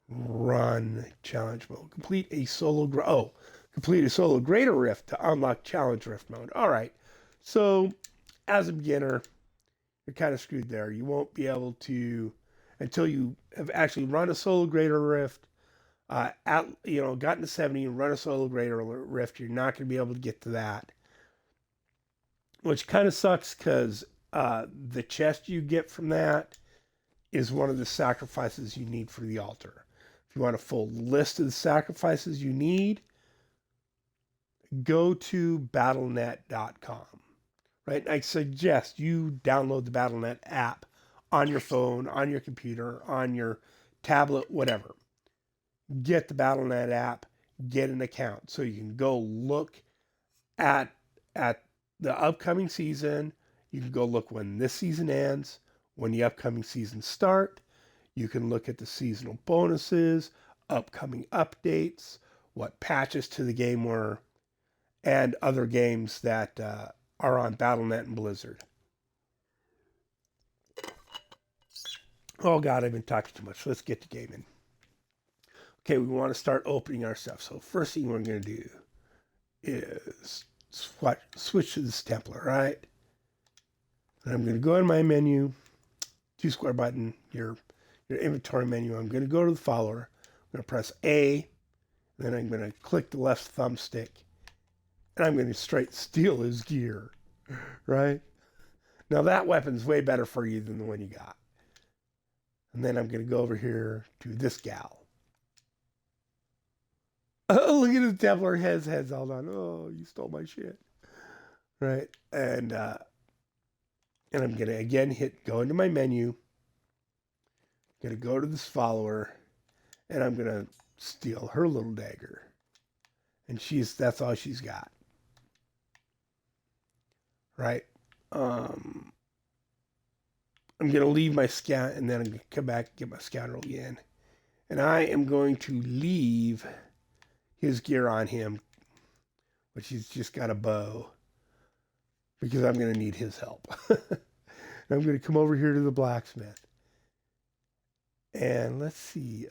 run challenge mode. Complete a solo greater rift to unlock challenge rift mode. All right. So as a beginner, you're kind of screwed there. You won't be able to until you have actually run a solo greater rift. Gotten to 70 and run a solo greater rift. You're not going to be able to get to that, which kind of sucks because the chest you get from that is one of the sacrifices you need for the altar. If you want a full list of the sacrifices you need, go to battle.net.com. Right? I suggest you download the Battle.net app on your phone, on your computer, on your tablet, whatever. Get the Battle.net app, get an account so you can go look at the upcoming season. You can go look when this season ends, when the upcoming seasons start. You can look at the seasonal bonuses, upcoming updates, what patches to the game were, and other games that are on Battle.net and Blizzard. Oh God, I've been talking too much. Let's get to gaming. Okay, we want to start opening our stuff. So first thing we're going to do is switch to this Templar, right? And I'm going to go in my menu, 2 square button, your inventory menu. I'm going to go to the follower. I'm going to press A, and then I'm going to click the left thumbstick, and I'm going to straight steal his gear, right? Now that weapon's way better for you than the one you got. And then I'm going to go over here to this gal. Oh, look at the Templar heads all on. Oh, you stole my shit. Right? And I'm going to again go into my menu. I'm going to go to this follower, and I'm going to steal her little dagger. And that's all she's got. Right? I'm going to leave my scout, and then I'm going to come back and get my scoundrel again. And I am going to leave his gear on him, which he's just got a bow, because I'm going to need his help. I'm going to come over here to the blacksmith. And let's see.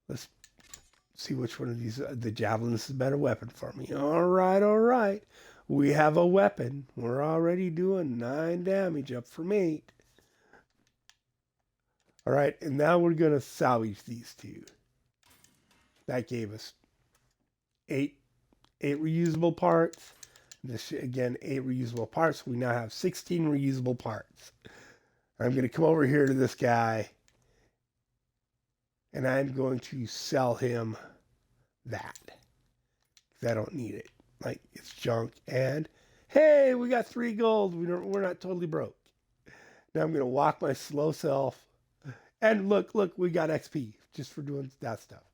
Let's see which one of these, the javelin is a better weapon for me. All right. We have a weapon. We're already doing 9 damage, up from 8. All right, and now we're going to salvage these 2. That gave us 8 reusable parts. This, again, 8 reusable parts. We now have 16 reusable parts. I'm going to come over here to this guy, and I'm going to sell him that, because I don't need it. Like, it's junk. And, hey, we got 3 gold. We're not totally broke. Now I'm going to walk my slow self. And look, we got XP just for doing that stuff.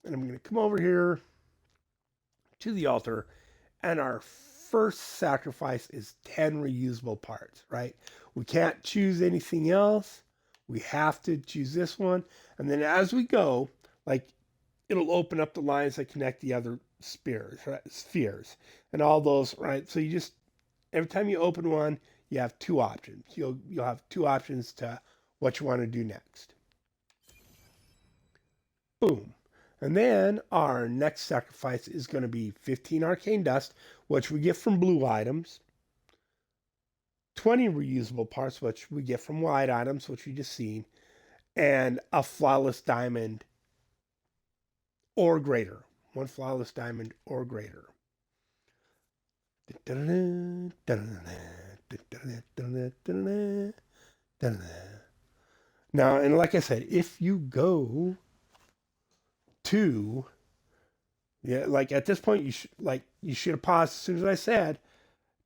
And I'm going to come over here to the altar, and our first sacrifice is 10 reusable parts, right? We can't choose anything else. We have to choose this one. And then as we go, like, it'll open up the lines that connect the other spheres, and all those, right? So you just, every time you open one, you have 2 options. You'll have 2 options to what you want to do next. Boom. And then our next sacrifice is going to be 15 arcane dust, which we get from blue items, 20 reusable parts, which we get from white items, which we just seen, and a flawless diamond or greater. 1 flawless diamond or greater. Now, and like I said, if you go to, like at this point, you should have paused as soon as I said,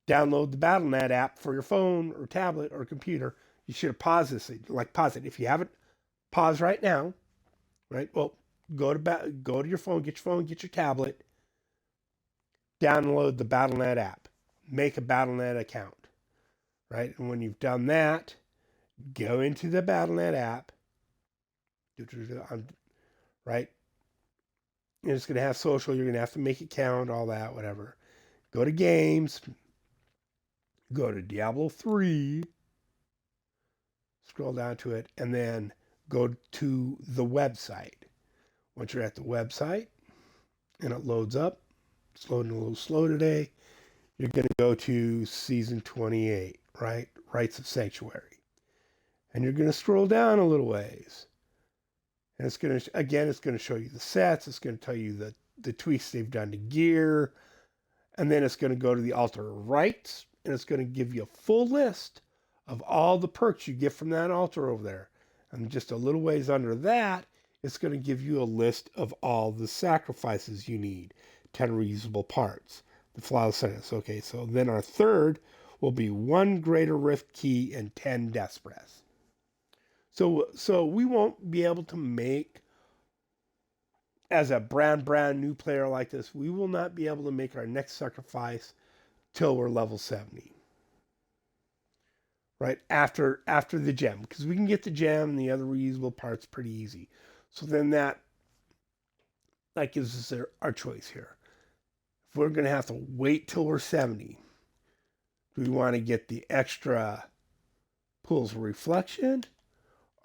download the Battle.net app for your phone or tablet or computer. You should have paused this, like pause it. If you haven't, pause right now, right? Well, go to your phone, get your tablet, download the Battle.net app, make a Battle.net account, right? And when you've done that, go into the Battle.net app, right? You're just going to have social. You're going to have to make it count, all that, whatever. Go to games, go to Diablo 3, scroll down to it, and then go to the website. Once you're at the website and it loads up, it's loading a little slow today, you're going to go to season 28, right? Rites of Sanctuary. And you're going to scroll down a little ways. And it's going to, again, it's going to show you the sets. It's going to tell you the tweaks they've done to gear. And then it's going to go to the altar of rites. And it's going to give you a full list of all the perks you get from that altar over there. And just a little ways under that, it's going to give you a list of all the sacrifices you need. 10 reusable parts. The flawless sentence. Okay, so then our third will be 1 greater rift key and 10 death breaths. So we won't be able to make, as a brand new player like this, we will not be able to make our next sacrifice till we're level 70. Right? After the gem. Because we can get the gem and the other reusable parts pretty easy. So then that gives us our choice here. If we're going to have to wait till we're 70, do we want to get the extra pools of reflection?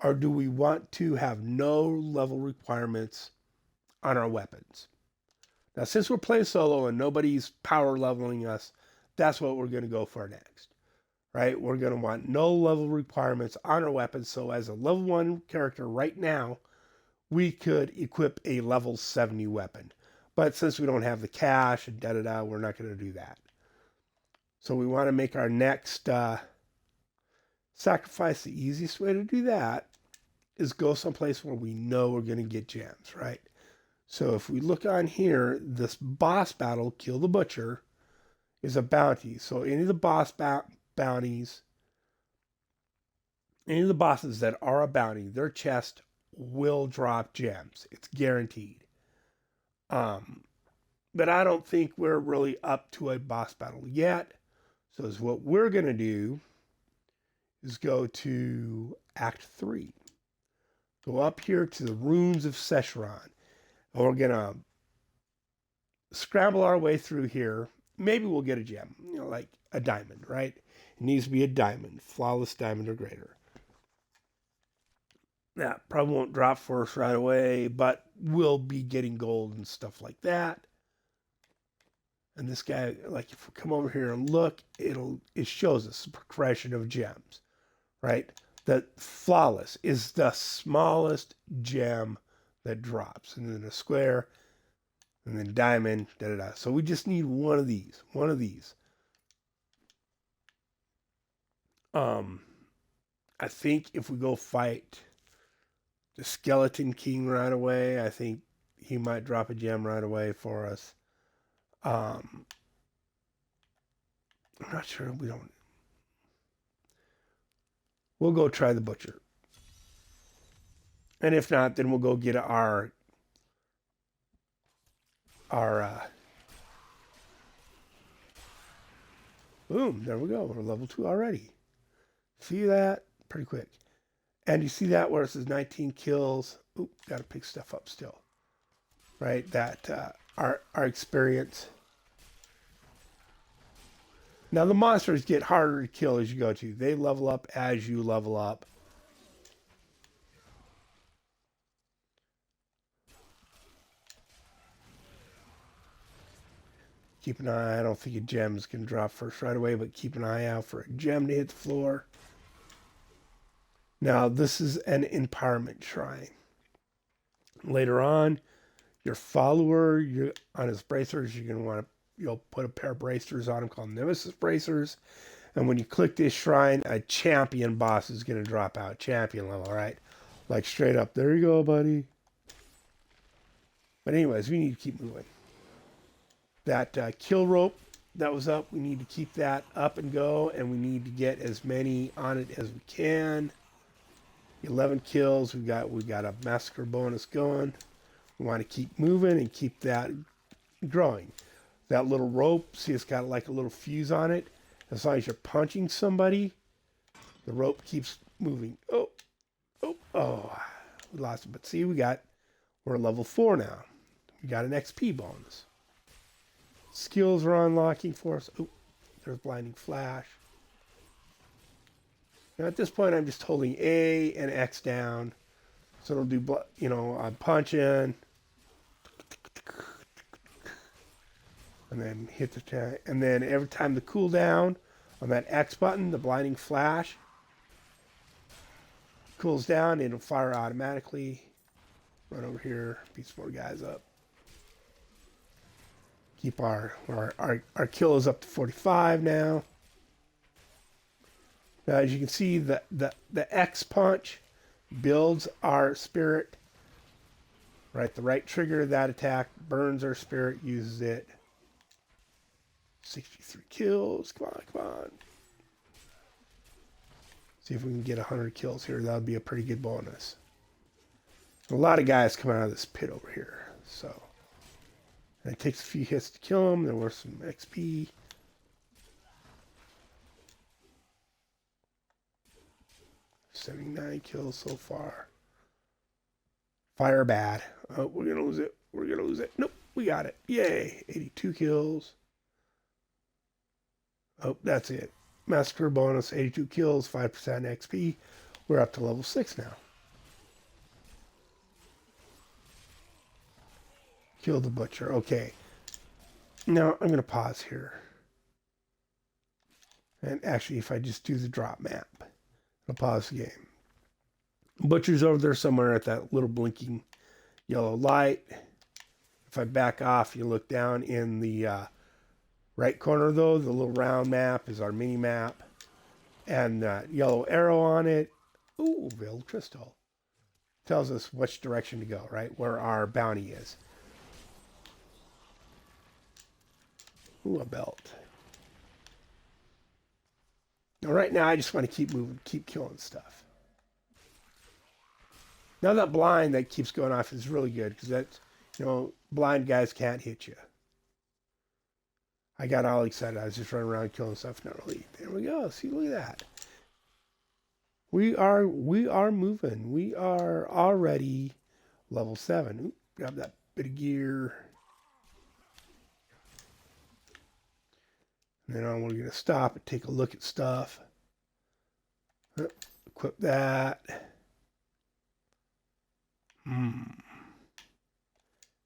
Or do we want to have no level requirements on our weapons? Now, since we're playing solo and nobody's power leveling us, that's what we're going to go for next. Right? We're going to want no level requirements on our weapons. So as a level 1 character right now, we could equip a level 70 weapon. But since we don't have the cash and we're not going to do that. So we want to make our next sacrifice. The easiest way to do that is go someplace where we know we're going to get gems, right? So if we look on here, this boss battle, Kill the Butcher, is a bounty. So any of the boss bounties, any of the bosses that are a bounty, their chest will drop gems. It's guaranteed. But I don't think we're really up to a boss battle yet. So what we're going to do is go to Act 3. Go up here to the Runes of Secheron. And we're going to scramble our way through here. Maybe we'll get a gem, like a diamond, right? It needs to be a diamond, flawless diamond or greater. That probably won't drop for us right away, but we'll be getting gold and stuff like that. And this guy, like if we come over here and look, it shows us the progression of gems, right? That flawless is the smallest gem that drops, and then a square, and then diamond, So we just need one of these. I think if we go fight the Skeleton King right away, I think he might drop a gem right away for us. I'm not sure. We'll go try the Butcher. And if not, then we'll go get our boom, there we go. We're level 2 already. See that? Pretty quick. And you see that where it says 19 kills. Oop, got to pick stuff up still. Right? That our experience. Now the monsters get harder to kill as you go to. They level up as you level up. Keep an eye. I don't think a gem's going to drop first right away, but keep an eye out for a gem to hit the floor. Now, this is an empowerment shrine. Later on, your follower, on his bracers, you're going to want to put a pair of bracers on him called Nemesis bracers. And when you click this shrine, a champion boss is going to drop out. Champion level, right? Like straight up. There you go, buddy. But anyways, we need to keep moving. That kill rope that was up, we need to keep that up and go. And we need to get as many on it as we can. 11 kills. We got a massacre bonus going. We want to keep moving and keep that growing. That little rope, see, it's got like a little fuse on it. As long as you're punching somebody, the rope keeps moving. Oh, we lost it. But see, we're level 4 now. We got an XP bonus. skills are unlocking for us. Oh, there's blinding flash. Now at this point, I'm just holding A and X down, so it'll do. You know, I'm punching, and then hit the tag, and then every time the cooldown on that X button, the blinding flash cools down, it'll fire automatically. Run over here, beat some more guys up. Keep our kills up to 45 now. Now, as you can see, the X punch builds our spirit. Right, the right trigger of that attack burns our spirit, uses it. 63 kills. Come on, come on. See if we can get 100 kills here. That would be a pretty good bonus. A lot of guys come out of this pit over here, so. And it takes a few hits to kill them. There was some XP. $79 kills so far. Fire bad. Oh, we're gonna lose it. We're gonna lose it. Nope, we got it. Yay! 82 kills. Oh, that's it. Massacre bonus, 82 kills, 5% XP. We're up to level 6 now. Kill the butcher. Okay. Now I'm gonna pause here. And actually, if I just do the drop map, I'll pause the game. Butcher's over there somewhere at that little blinking yellow light. If I back off, you look down in the right corner, though, the little round map is our mini map. And that yellow arrow on it, ooh, veiled crystal, tells us which direction to go, right? Where our bounty is. Ooh, a belt. Now, right now, I just want to keep moving, keep killing stuff. Now that blind that keeps going off is really good because that's, you know, blind guys can't hit you. I got all excited. I was just running around killing stuff. Not really. There we go. See, look at that. We are moving. We are already level 7. Oop, grab that bit of gear. And then we're going to stop and take a look at stuff. Equip that.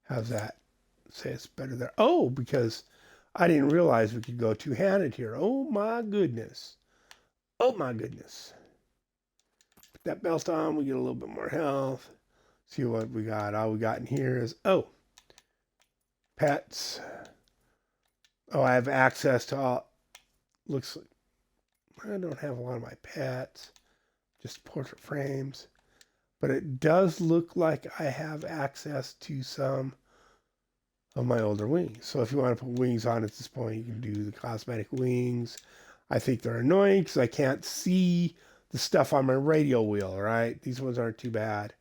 How's that? Say it's better there. Oh, because I didn't realize we could go two-handed here. Oh my goodness. Oh my goodness. Put that belt on, we get a little bit more health. See what we got. All we got in here is, oh, pets. Oh, I have access to all. Looks like I don't have a lot of my pets, just portrait frames. But it does look like I have access to some of my older wings. So if you want to put wings on at this point, you can do the cosmetic wings. I think they're annoying because I can't see the stuff on my radial wheel, right? These ones aren't too bad.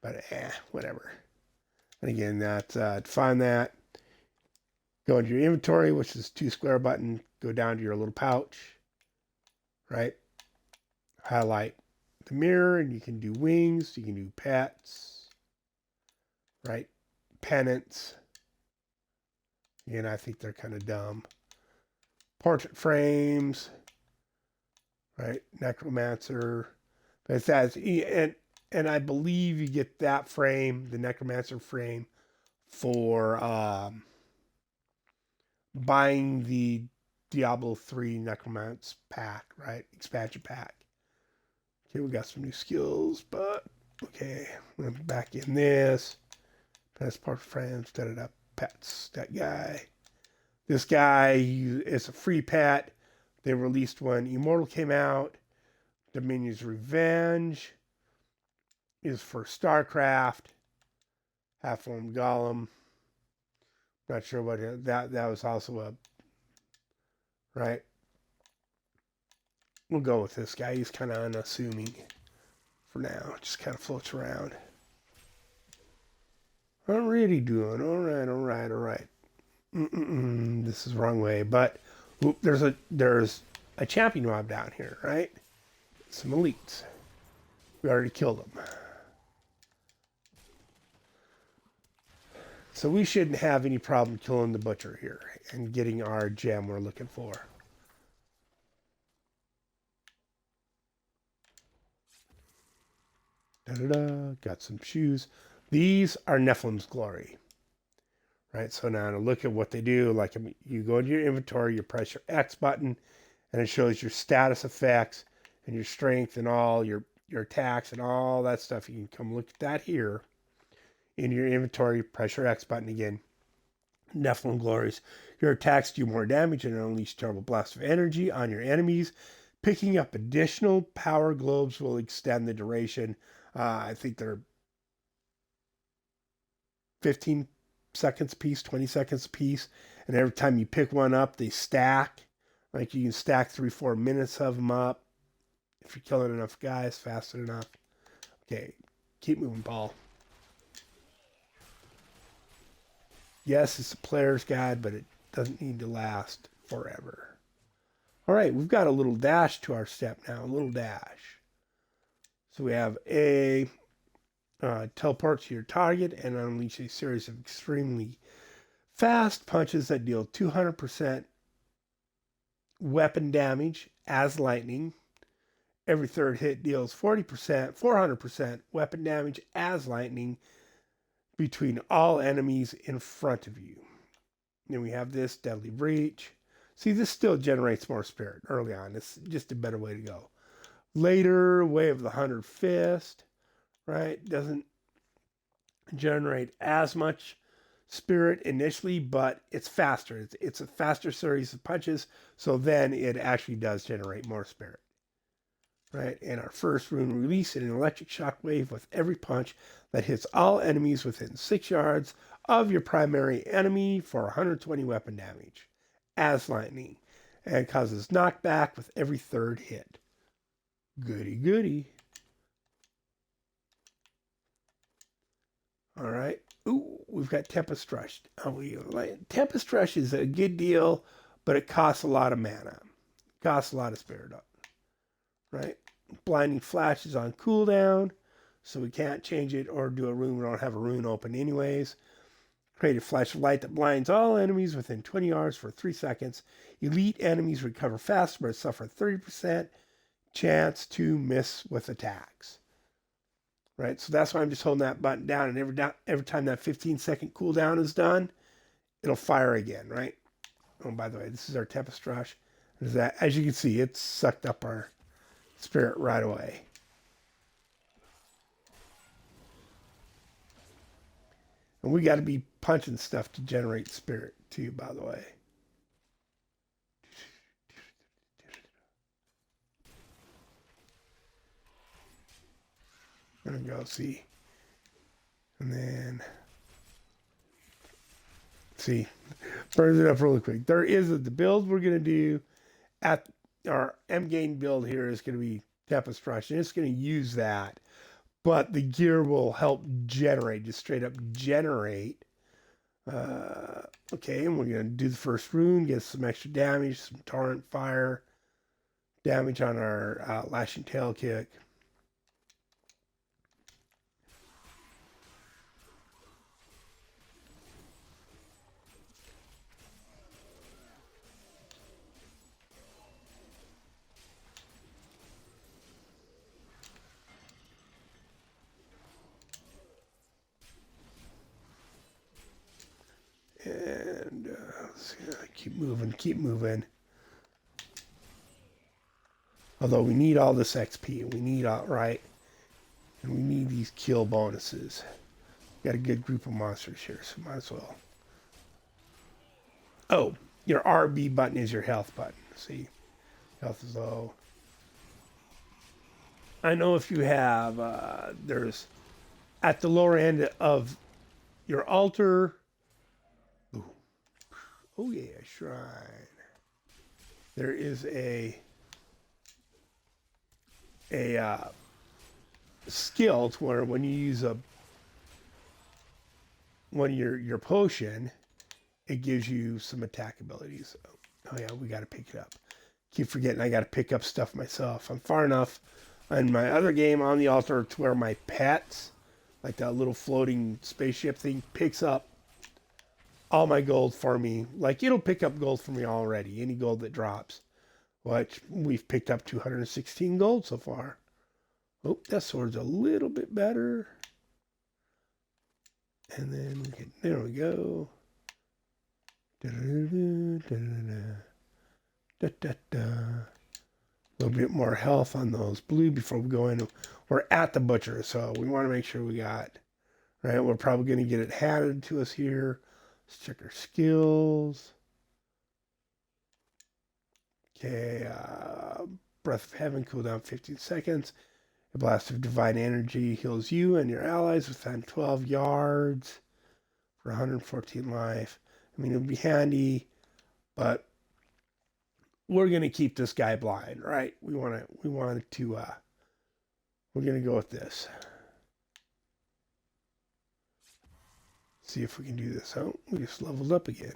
But whatever. And again, to find that, go into your inventory, which is 2 square button, go down to your little pouch, right? Highlight the mirror, and you can do wings, you can do pets, right? Pennants. Again, I think they're kind of dumb. Portrait frames, right? Necromancer. But it says, and I believe you get that frame, the Necromancer frame, for buying the Diablo III Necromancer pack, right? Expansion pack. Okay, we got some new skills, but okay, I'm gonna back in this. That's part of friends, pets, that guy. This guy is a free pet. They released when Immortal came out. Dominion's Revenge is for StarCraft. Half-formed Golem. Not sure what that was also a, right? We'll go with this guy. He's kind of unassuming for now. Just kind of floats around. I'm really doing all right. This is the wrong way, but whoop, there's a champion mob down here, right? Some elites. We already killed them. So we shouldn't have any problem killing the butcher here and getting our gem we're looking for. Da-da-da, got some shoes. These are Nephilim's Glory. Right, so now to look at what they do, like you go into your inventory, you press your X button, and it shows your status effects and your strength and all your attacks and all that stuff. You can come look at that here in your inventory, press your X button again. Nephilim Glories. Your attacks do more damage and unleash terrible blasts of energy on your enemies. Picking up additional power globes will extend the duration. I think they're 15 seconds a piece, 20 seconds a piece. And every time you pick one up, they stack. Like you can stack 3-4 minutes of them up. If you're killing enough guys fast enough. Okay, keep moving, Paul. Yes, it's a player's guide, but it doesn't need to last forever. All right, we've got a little dash to our step now, a little dash. So we have a teleport to your target and unleash a series of extremely fast punches that deal 200% weapon damage as lightning. Every third hit deals 400% weapon damage as lightning between all enemies in front of you. Then we have this Deadly Breach. See, this still generates more spirit early on. It's just a better way to go. Later, Way of the 100 Fist, right? Doesn't generate as much spirit initially, but it's faster. It's a faster series of punches, so then it actually does generate more spirit. Right, and our first rune, release an electric shockwave with every punch that hits all enemies within 6 yards of your primary enemy for 120 weapon damage as lightning, and causes knockback with every third hit. Goody goody. All right. Ooh, we've got Tempest Rush. Tempest Rush is a good deal, but it costs a lot of mana. It costs a lot of spirit up. Right? Blinding Flash is on cooldown, so we can't change it or do a rune. We don't have a rune open anyways. Create a flash of light that blinds all enemies within 20 yards for 3 seconds. Elite enemies recover faster but suffer 30% chance to miss with attacks. Right, so that's why I'm just holding that button down, and every time that 15-second cooldown is done, it'll fire again, right? Oh, by the way, this is our Tempest Rush. As you can see, it's sucked up our spirit right away. And we got to be punching stuff to generate spirit too, by the way. There we go, see. And then, see, burns it up really quick. There is the build we're going to do at our M-Gain build here is going to be Tempest Rush, and it's going to use that. But the gear will help generate, just straight up generate. Okay, and we're going to do the first rune, get some extra damage, some torrent fire, damage on our lashing tail kick. And keep moving. Although we need all this XP, we need right, and we need these kill bonuses. Got a good group of monsters here, so might as well. Oh, your RB button is your health button. See, health is low. I know if you have, there's at the lower end of your altar. Oh yeah, shrine. There is a skill to where when you use your potion, it gives you some attack abilities. Oh yeah, we got to pick it up. Keep forgetting I got to pick up stuff myself. I'm far enough in my other game on the altar to where my pets, like that little floating spaceship thing, picks up all my gold for me. Like, it'll pick up gold for me already, any gold that drops. Which we've picked up 216 gold so far. Oh, that sword's a little bit better. And then we can, there we go. A little bit more health on those blue before we go in. We're at the butcher, so we want to make sure we got, right? We're probably going to get it handed to us here. Let's check our skills. Okay, Breath of Heaven, cooldown 15 seconds. A blast of divine energy heals you and your allies within 12 yards for 114 life. I mean, it would be handy, but we're gonna keep this guy blind, right? We're gonna go with this. See if we can do this. Oh, we just leveled up again.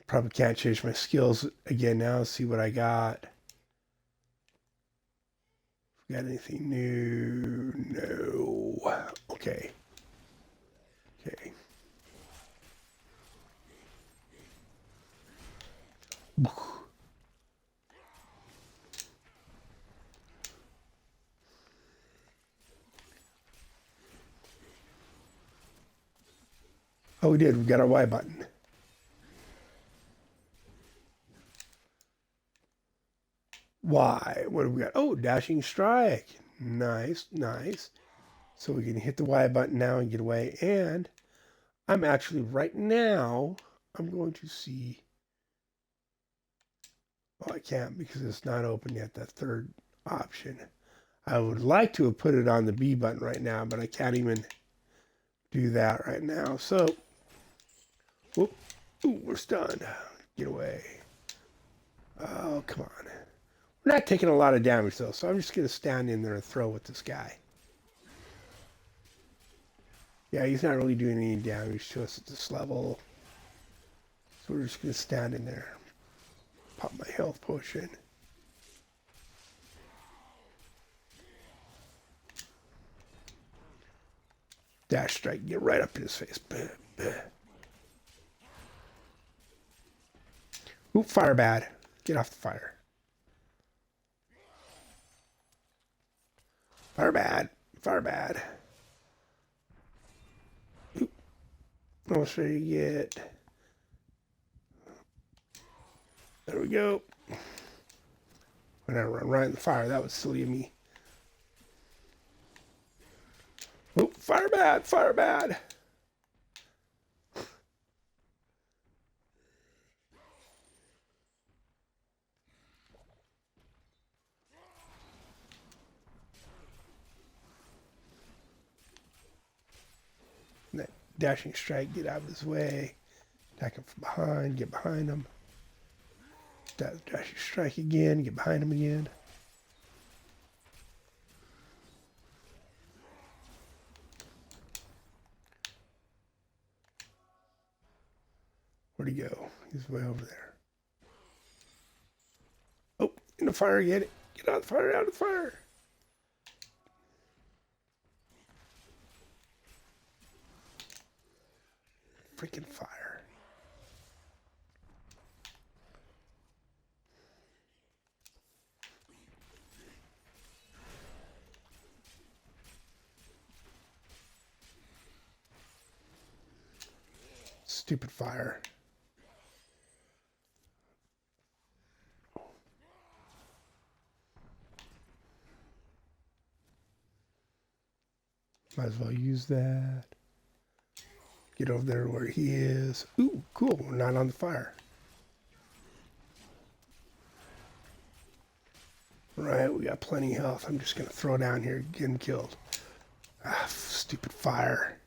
Probably can't change my skills again now. See what I got. Got anything new? No. Okay. Okay. Oh, we did. We got our Y button. Y. What do we got? Oh, dashing strike. Nice, nice. So we can hit the Y button now and get away. And I'm actually right now, I'm going to see. Oh, I can't because it's not open yet, that third option. I would like to have put it on the B button right now, but I can't even do that right now. So, whoop, ooh, we're stunned. Get away. Oh, come on. We're not taking a lot of damage though, so I'm just going to stand in there and throw with this guy. Yeah, he's not really doing any damage to us at this level. So we're just going to stand in there. Pop my health potion. Dash strike, get right up in his face. Bah, bah. Ooh, fire bad. Get off the fire. Fire bad. Fire bad. Oop. Almost ready to get. There we go. I'm gonna run right in the fire. That was silly of me. Oh, fire bad, fire bad. And that dashing strike, get out of his way. Attack him from behind, get behind him. Dashing strike again, get behind him again. Where'd he go? He's way over there. Oh, in the fire, get it. Get out of the fire, out of the fire. Freaking fire. Stupid fire. Might as well use that. Get over there where he is. Ooh, cool. We're not on the fire. Right, we got plenty of health. I'm just going to throw down here, get him killed. Ah, stupid fire.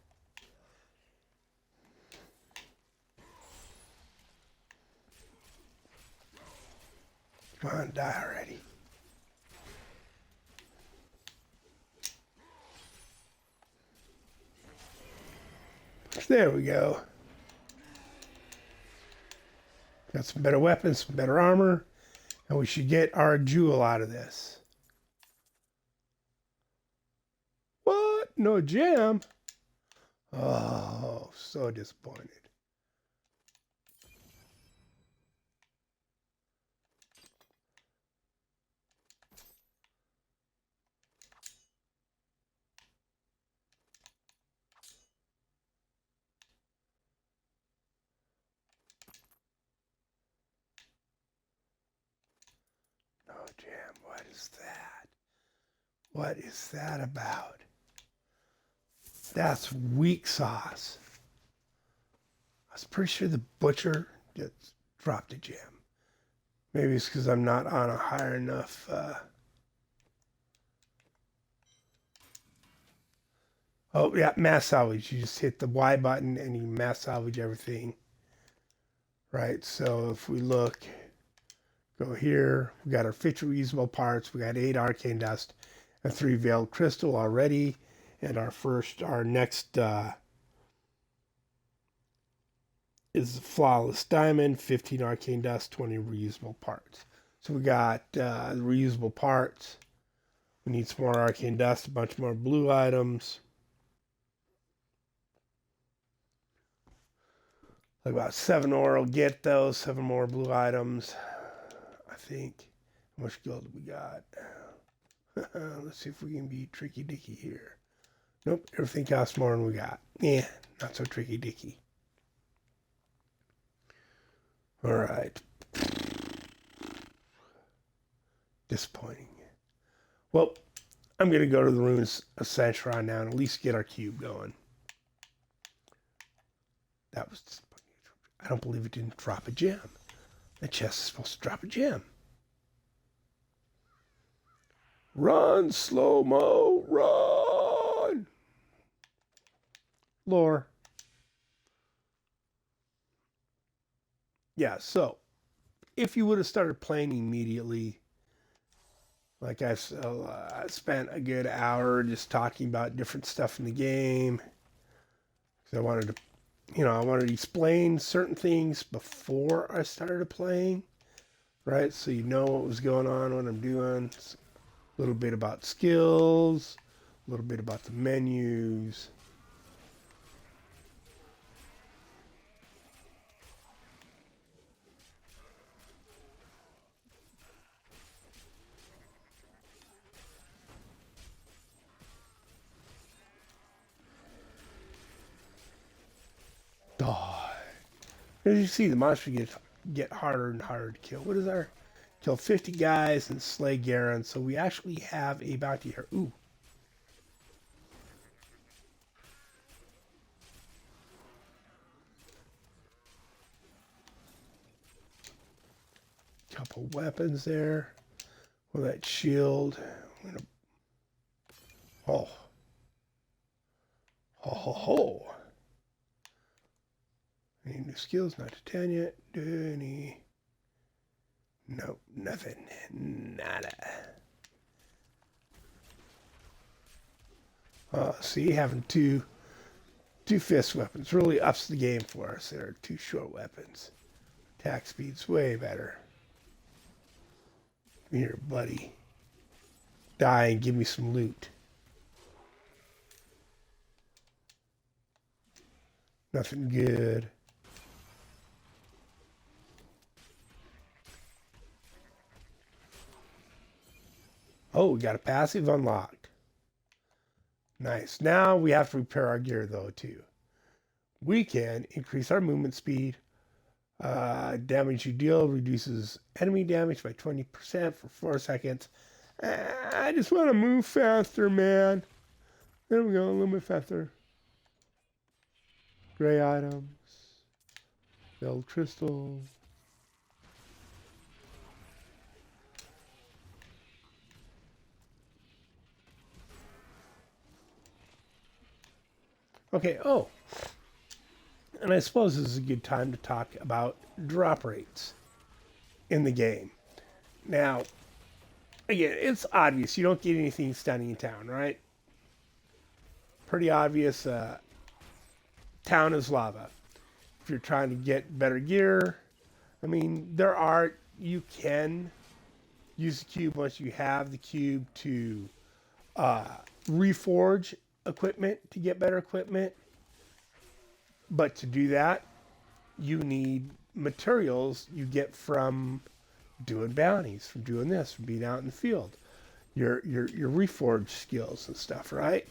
Come on, die already. There we go. Got some better weapons, some better armor, and we should get our jewel out of this. What? No gem? Oh, so disappointed. Oh, Jam, what is that? What is that about? That's weak sauce. I was pretty sure the butcher just dropped a gem. Maybe it's because I'm not on a higher enough. Oh, yeah, mass salvage. You just hit the Y button and you mass salvage everything. Right, so if we look, go here, we got our 50 reusable parts, we got 8 arcane dust, and 3 veiled crystal already, and our next is flawless diamond, 15 arcane dust, 20 reusable parts. So we got the reusable parts. We need some more arcane dust, a bunch more blue items. Like about 7 ore will get those, 7 more blue items. I think. How much gold do we got? Let's see if we can be tricky dicky here. Nope, everything costs more than we got. Yeah, not so tricky dicky. All right. Disappointing. Well, I'm going to go to the Ruins of Sanshron now and at least get our cube going. That was disappointing. I don't believe it didn't drop a gem. The chest is supposed to drop a gem. Run, slow-mo, run! Lore. Yeah, so if you would have started playing immediately, like I spent a good hour just talking about different stuff in the game. Because I wanted to, I wanted to explain certain things before I started playing, right? So you know what was going on, what I'm doing. A little bit about skills, a little bit about the menus. Die. As you see, the monsters get harder and harder to kill. What is our kill 50 guys and slay Garen? So we actually have a bounty here. Ooh. Couple weapons there. Well, that shield. I'm gonna. Oh. Ho ho ho. Any new skills? Not to 10 yet. Do any? Nope, nothing. Nada. See, having two fist weapons really ups the game for us. There are 2 short weapons. Attack speed's way better. Come here, buddy. Die and give me some loot. Nothing good. Oh, we got a passive unlocked. Nice. Now we have to repair our gear, though, too. We can increase our movement speed. Damage you deal reduces enemy damage by 20% for 4 seconds. I just want to move faster, man. There we go, a little bit faster. Gray items. Gold crystal. Okay, oh. And I suppose this is a good time to talk about drop rates in the game. Now, again, it's obvious you don't get anything stunning in town, right? Pretty obvious. Town is lava. If you're trying to get better gear, I mean, you can use the cube once you have the cube to reforge equipment to get better equipment. But to do that, you need materials you get from doing bounties, from doing this, from being out in the field. Your reforge skills and stuff, right?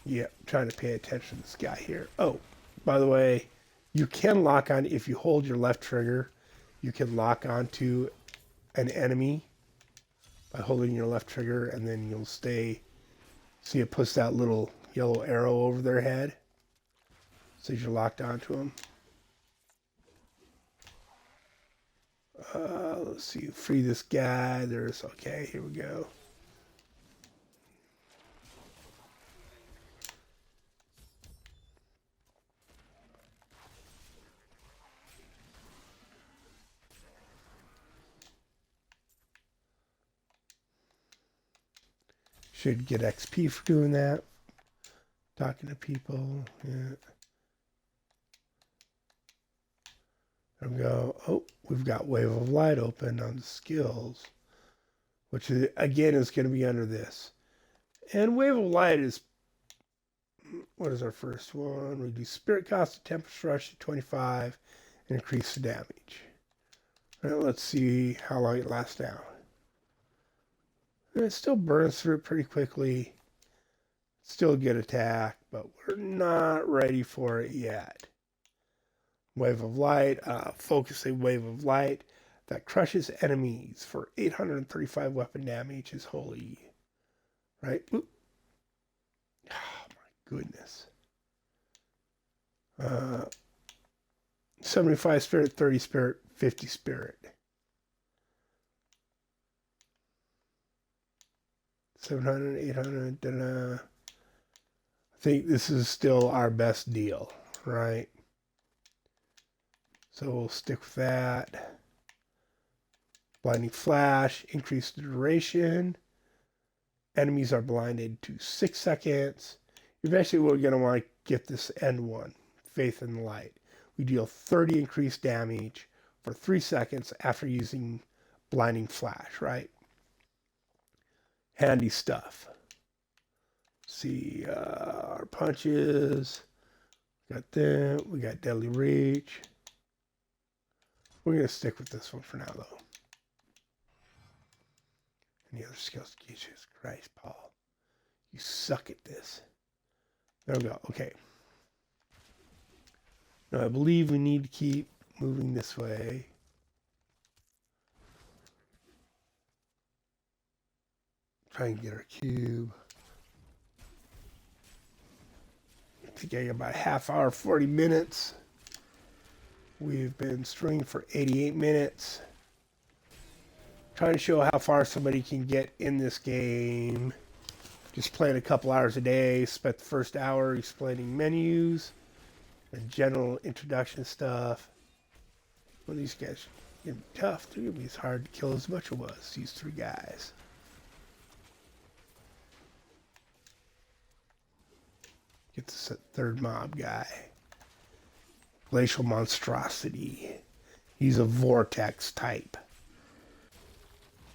Yeah, trying to pay attention to this guy here. Oh, by the way, you can lock on, if you hold your left trigger, you can lock onto an enemy by holding your left trigger, and then you'll stay. See, it puts that little yellow arrow over their head. So you're locked onto them. Let's see, free this guy. There's, okay, here we go. Should get XP for doing that. Talking to people. Yeah. There we go. Oh, we've got Wave of Light open on the skills, which is, again is going to be under this. And Wave of Light is, what is our first one? We do Spirit Cost of Tempest Rush to 25 and increase the damage. All right, let's see how long it lasts now. It still burns through it pretty quickly. Still a good attack, but we're not ready for it yet. Wave of Light, focusing Wave of Light that crushes enemies for 835 weapon damage is holy. Right? Oop. Oh my goodness. 75 spirit, 30 spirit, 50 spirit. 700, 800, I think this is still our best deal, right? So we'll stick with that. Blinding Flash, increase the duration. Enemies are blinded to 6 seconds. Eventually we're going to want to get this end one, Faith in the Light. We deal 30 increased damage for 3 seconds after using Blinding Flash, right? Handy stuff. See our punches. Got them. We got Deadly Reach. We're going to stick with this one for now, though. Any other skills? Jesus Christ, Paul. You suck at this. There we go. Okay. Now, I believe we need to keep moving this way. Try and get our cube. I think I got about a half hour, 40 minutes. We've been streaming for 88 minutes. Trying to show how far somebody can get in this game. Just playing a couple hours a day. Spent the first hour explaining menus and general introduction stuff. Well, these guys are getting tough. They're going to be as hard to kill as much as it was, these 3 guys. Get this third mob guy. Glacial Monstrosity. He's a vortex type.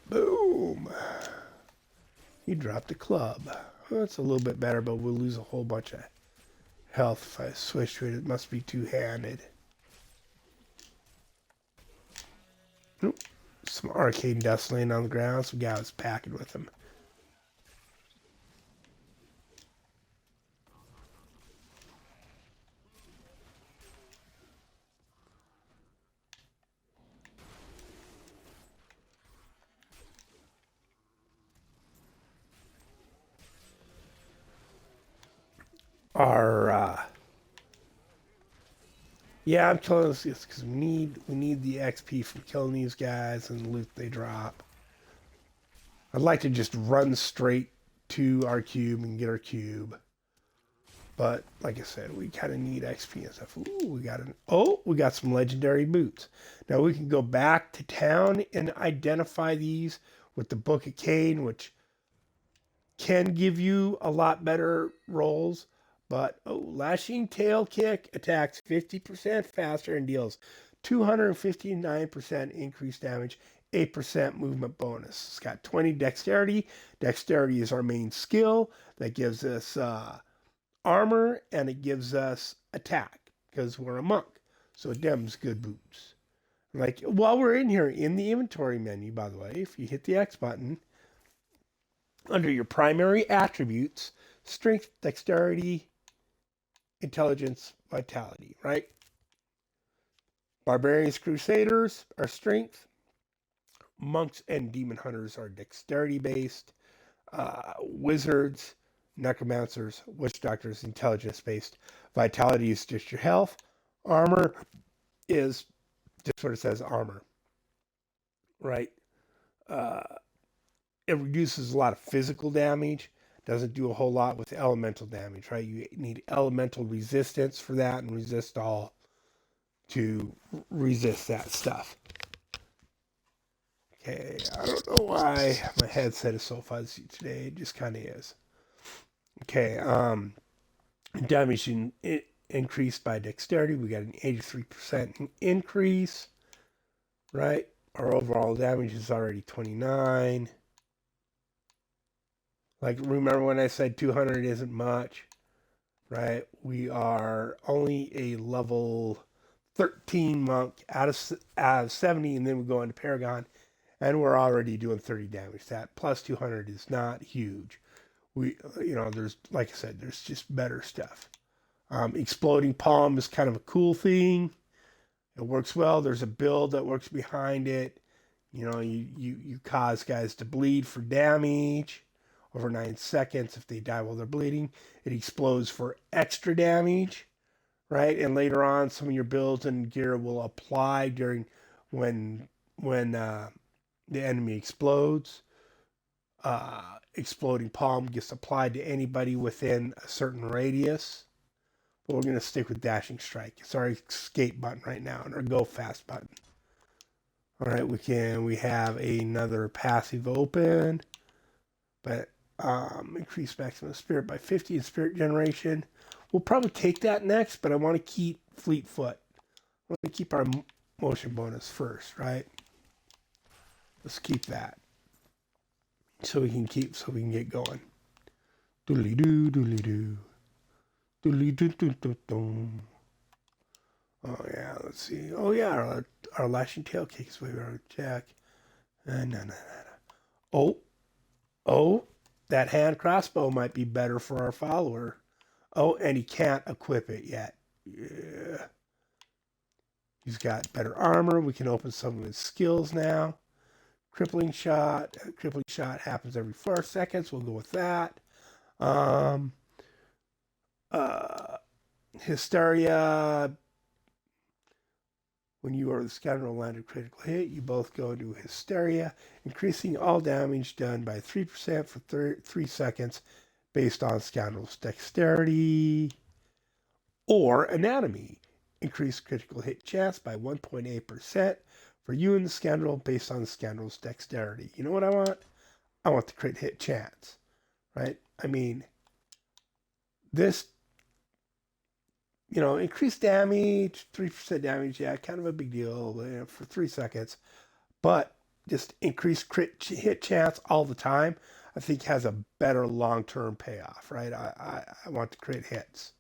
Boom. He dropped a club. Well, that's a little bit better, but we'll lose a whole bunch of health if I switch to it. It must be two-handed. Oop. Some arcane dust laying on the ground. Some guy was packing with him. Yeah, I'm killing this because we need the XP from killing these guys and the loot they drop. I'd like to just run straight to our cube and get our cube, but like I said, we kind of need XP and stuff. Ooh, we got some legendary boots. Now we can go back to town and identify these with the Book of Cain, which can give you a lot better rolls. But, Lashing Tail Kick attacks 50% faster and deals 259% increased damage 8% movement bonus. It's got 20 dexterity. Dexterity is our main skill that gives us armor, and it gives us attack because we're a monk. So dem's good boots. Like, while we're in here, in the inventory menu, by the way, if you hit the X button, under your primary attributes, strength, dexterity, intelligence, vitality, right? Barbarians, crusaders are strength. Monks and demon hunters are dexterity based. Wizards, necromancers, witch doctors, intelligence based. Vitality is just your health. Armor is just what it says, armor, right? Uh, it reduces a lot of physical damage. Doesn't do a whole lot with elemental damage, right? You need elemental resistance for that, and resist all to resist that stuff. Okay, I don't know why my headset is so fuzzy today. It just kind of is. Okay, damage increased by dexterity. We got an 83% increase, right? Our overall damage is already 29. Like, remember when I said 200 isn't much, right? We are only a level 13 monk out of 70, and then we go into Paragon, and we're already doing 30 damage. That plus 200 is not huge. There's, like I said, there's just better stuff. Exploding Palm is kind of a cool thing. It works well. There's a build that works behind it. You cause guys to bleed for damage over 9 seconds. If they die while they're bleeding, it explodes for extra damage, right? And later on, some of your builds and gear will apply during when the enemy explodes. Exploding Palm gets applied to anybody within a certain radius. But we're going to stick with Dashing Strike. It's our escape button right now, and our Go Fast button. All right, we have another passive open, but increase maximum spirit by 50 in spirit generation. We'll probably take that next, but I want to keep Fleet Foot. I want to keep our motion bonus first, right? Let's keep that. So we can get going. Doodly doo, doodly doo. Doodly doo doo doo doo. Oh yeah, let's see. Oh yeah, our lashing tail kicks we were attack. No. Oh, that hand crossbow might be better for our follower. Oh, and he can't equip it yet. Yeah. He's got better armor. We can open some of his skills now. Crippling shot. Crippling shot happens every 4 seconds. We'll go with that. Hysteria. When you or the scoundrel land a critical hit, you both go into Hysteria, increasing all damage done by 3% for 3 seconds based on scoundrel's dexterity. Or Anatomy. Increase critical hit chance by 1.8% for you and the scoundrel based on the scoundrel's dexterity. You know what I want? I want the crit hit chance, right? I mean, this, increased damage, 3% damage, yeah, kind of a big deal for 3 seconds. But just increased crit hit chance all the time, I think has a better long-term payoff, right? I want the crit hits.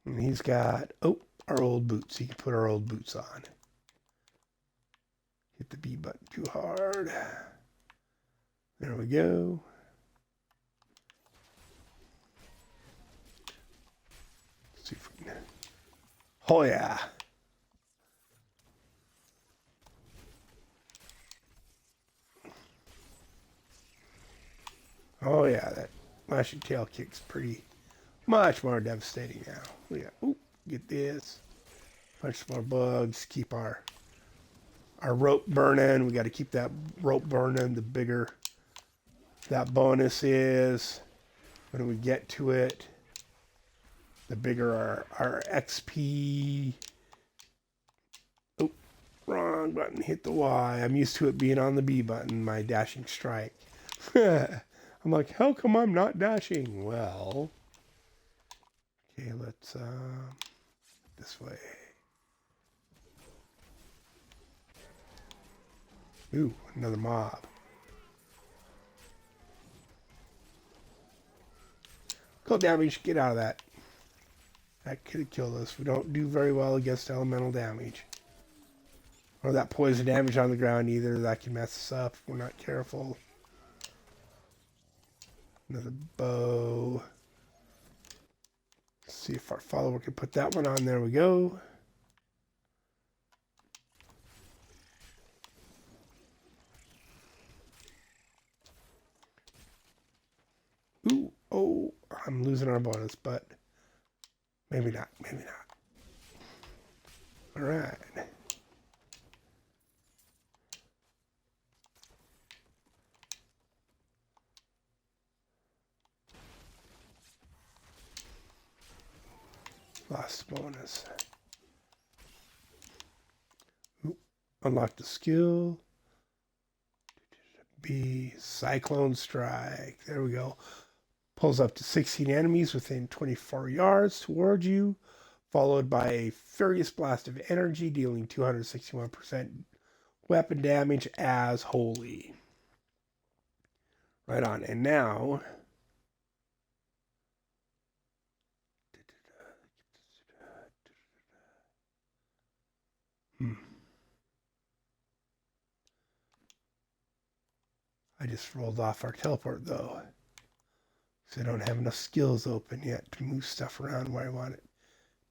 And he's got, our old boots. He can put our old boots on. Hit the B button too hard. There we go. Let's see if we can. Oh, yeah. Oh, yeah. That lashing tail kick's pretty much more devastating now. We got, get this. Punch some more bugs. Keep our rope burning. We got to keep that rope burning. The bigger that bonus is, when we get to it, the bigger our XP. Oh, wrong button. Hit the Y. I'm used to it being on the B button, my dashing strike. I'm like, how come I'm not dashing? Well, okay, let's this way. Ooh, another mob. Cold damage, get out of that. That could have killed us. We don't do very well against elemental damage. Or that poison damage on the ground either. That can mess us up if we're not careful. Another bow. Let's see if our follower can put that one on. There we go. Ooh, oh, I'm losing our bonus, but maybe not, maybe not. All right. Lost bonus. Ooh, unlock the skill. B, Cyclone Strike. There we go. Pulls up to 16 enemies within 24 yards towards you, followed by a furious blast of energy, dealing 261% weapon damage as holy. Right on. And now, I just rolled off our teleport though. So I don't have enough skills open yet to move stuff around where I want it.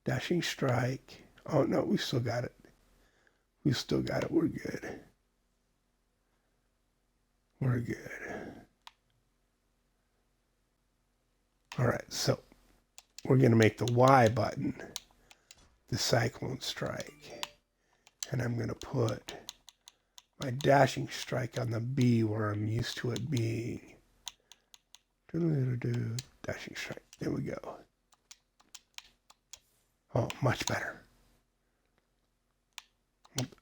Dashing strike. Oh no, we still got it. We still got it. We're good. We're good. All right, so we're going to make the Y button the cyclone strike. And I'm going to put my dashing strike on the B where I'm used to it being. Dashing strike. There we go. Oh, much better.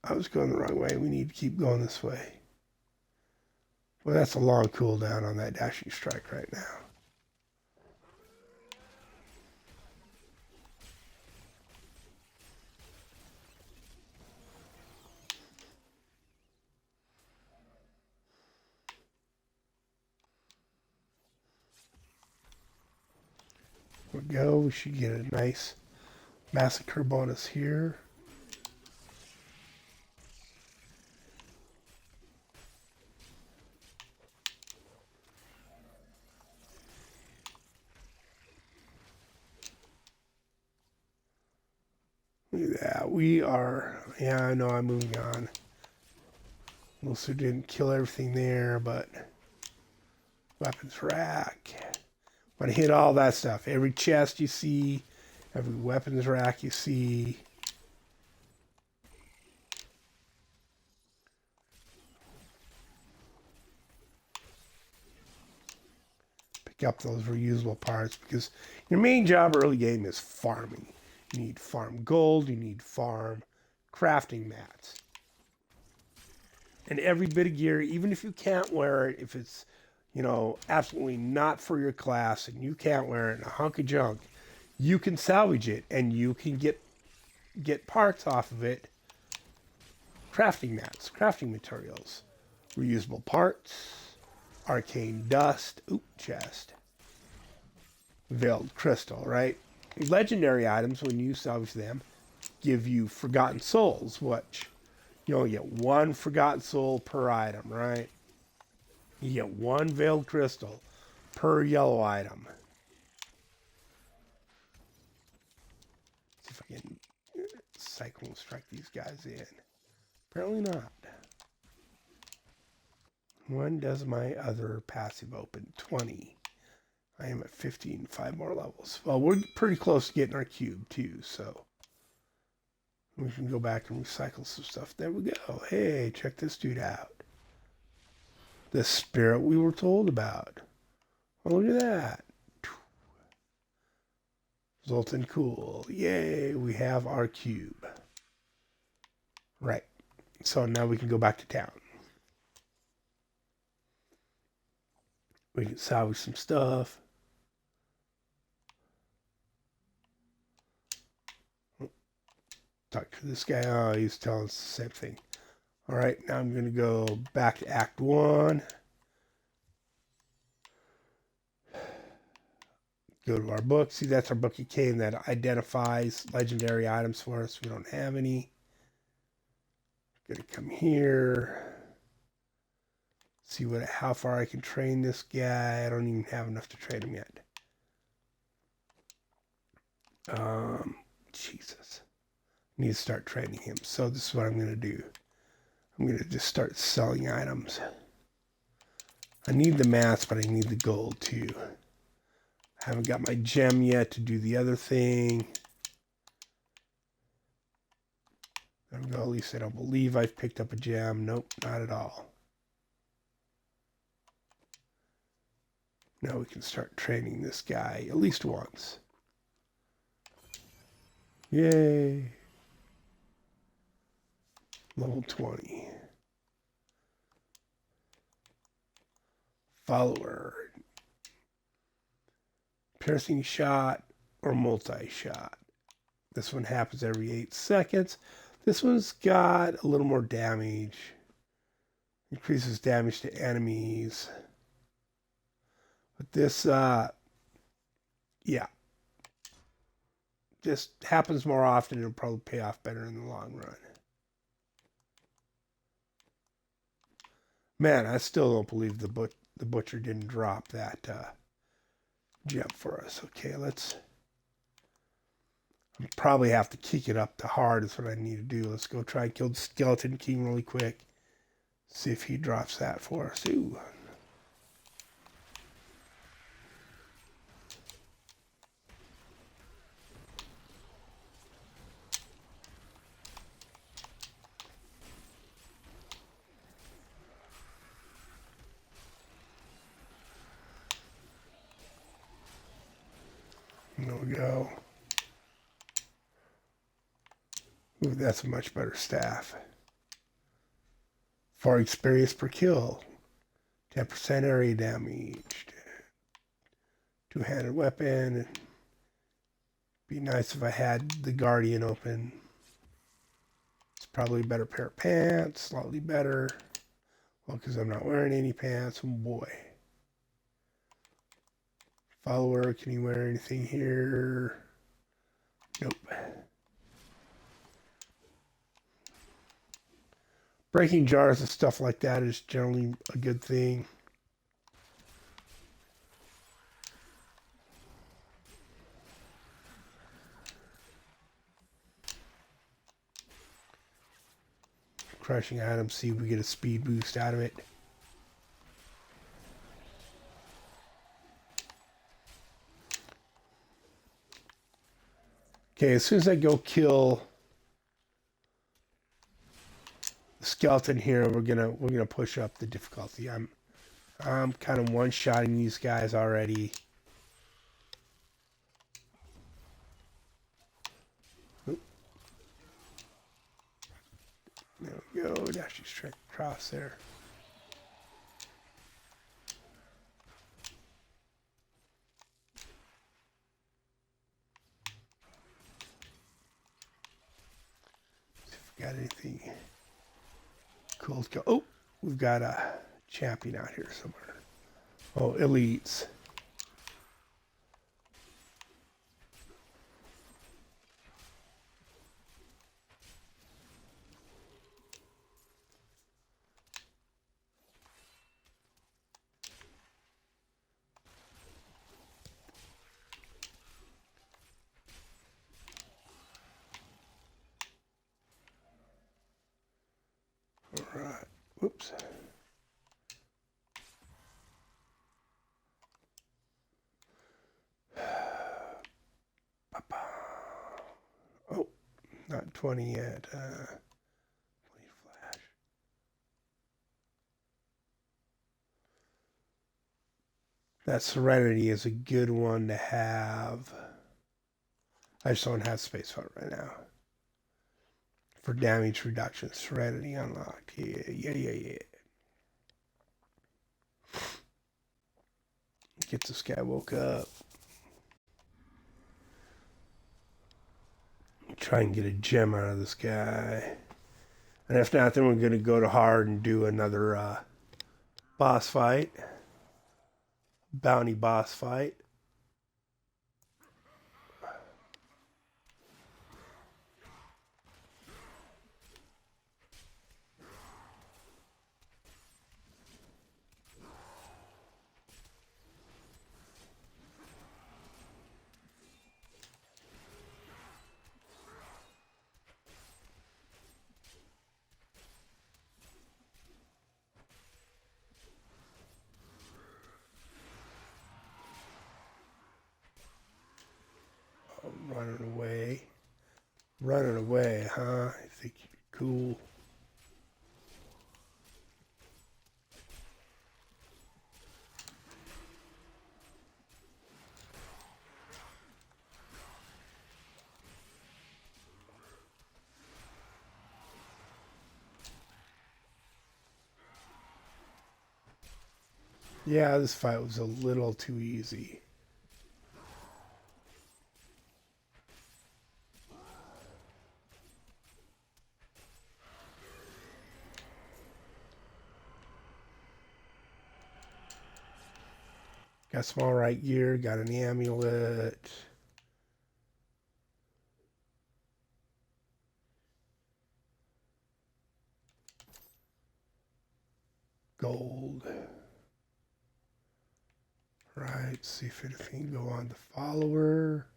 I was going the wrong way. We need to keep going this way. Well, that's a long cooldown on that dashing strike right now. There we go. We should get a nice massacre bonus here. Look at that. We are, yeah, I know I'm moving on. Also didn't kill everything there, but weapons rack. Want to hit all that stuff. Every chest you see, every weapons rack you see. Pick up those reusable parts because your main job early game is farming. You need farm gold, you need farm crafting mats. And every bit of gear, even if you can't wear it, if it's, you know, absolutely not for your class and you can't wear it in a hunk of junk, you can salvage it and you can get parts off of it. Crafting mats, crafting materials, reusable parts, arcane dust, chest, veiled crystal, right? Legendary items, when you salvage them, give you forgotten souls, which you only get one forgotten soul per item, right? You get one veiled crystal per yellow item. See if I can cyclone strike these guys in. Apparently not. When does my other passive open? 20. I am at 15, 5 more levels. Well, we're pretty close to getting our cube too, so we can go back and recycle some stuff. There we go. Hey, check this dude out. The spirit we were told about. Oh, look at that. Zoltan cool. Yay, we have our cube. Right. So now we can go back to town. We can salvage some stuff. Talk to this guy. Oh, he's telling us the same thing. All right, now I'm going to go back to Act 1. Go to our book. See, that's our book of Cain that identifies legendary items for us. We don't have any. Going to come here. See how far I can train this guy. I don't even have enough to train him yet. Jesus. I need to start training him. So this is what I'm going to do. I'm going to just start selling items. I need the mats, but I need the gold too. I haven't got my gem yet to do the other thing. There we go. At least I don't believe I've picked up a gem. Nope, not at all. Now we can start training this guy at least once. Yay. Level 20. Follower. Piercing shot or multi-shot. This one happens every 8 seconds. This one's got a little more damage. Increases damage to enemies. But this, yeah. Just happens more often. It'll probably pay off better in the long run. Man, I still don't believe the butcher didn't drop that gem for us. Okay, let's probably have to kick it up to hard is what I need to do. Let's go try and kill the Skeleton King really quick. See if he drops that for us. Ooh. There we go. Ooh, that's a much better staff. 4 experience per kill. 10% area damage. Two-handed weapon. Be nice if I had the Guardian open. It's probably a better pair of pants. Slightly better. Well, because I'm not wearing any pants. Oh boy. Follower, can you wear anything here? Nope. Breaking jars and stuff like that is generally a good thing. Crushing items, see if we get a speed boost out of it. Okay, as soon as I go kill the skeleton here, we're gonna push up the difficulty. I'm kind of one-shotting these guys already. Oop. There we go. Dash straight across there. Got anything cool to go? Oh, we've got a champion out here somewhere. Oh, elites. All right. Whoops. Oh, not 20 yet. 20 flash. That Serenity is a good one to have. I just don't have space for it right now. For damage reduction, Serenity unlocked. Yeah. Get this guy woke up. Try and get a gem out of this guy. And if not, then we're going to go to hard and do another boss fight. Bounty boss fight. Running away. Running away, huh? I think you're cool. Yeah, this fight was a little too easy. Got some alright gear, got an amulet. Gold. Right, see if it can go on the follower.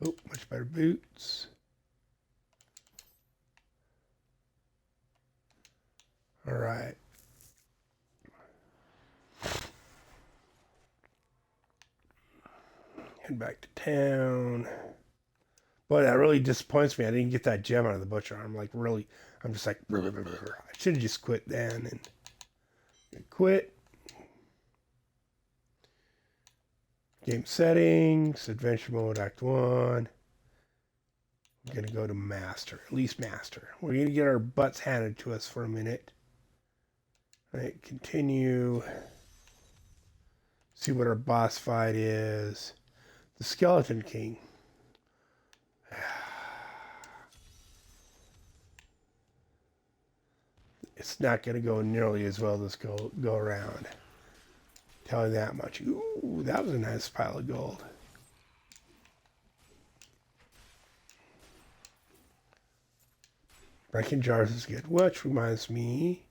Oh, much better boots. Alright. Head back to town. Boy, that really disappoints me. I didn't get that gem out of the butcher. I'm like, really, I'm just like, I should have just quit then and quit. Game settings, adventure mode, act 1. We're going to go to master, at least master. We're going to get our butts handed to us for a minute. All right, continue. See what our boss fight is. The Skeleton King. It's not going to go nearly as well this go around. Tell you that much. Ooh, that was a nice pile of gold. Breaking jars is good. Which reminds me.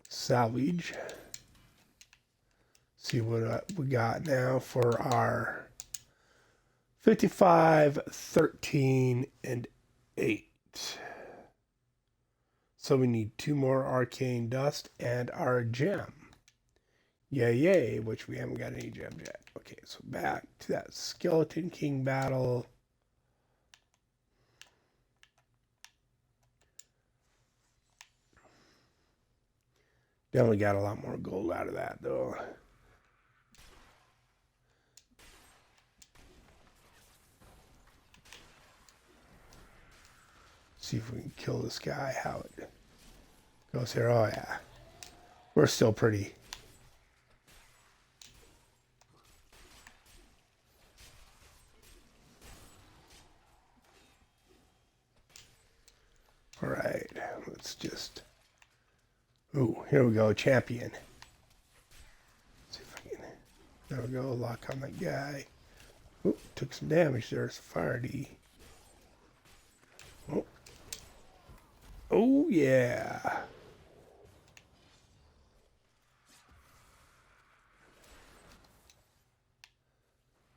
Salvage. See what we got now for our 55, 13, and 8. So we need 2 more arcane dust and our gem. Yay, yay, which we haven't got any gems yet. Okay, so back to that Skeleton King battle. Definitely got a lot more gold out of that, though. See if we can kill this guy, how it goes here. Oh, yeah. We're still pretty. All right, let's just... Ooh, here we go, champion. Let's see if I can... There we go, lock on that guy. Ooh, took some damage there, it's a fire D. Oh. Oh, yeah.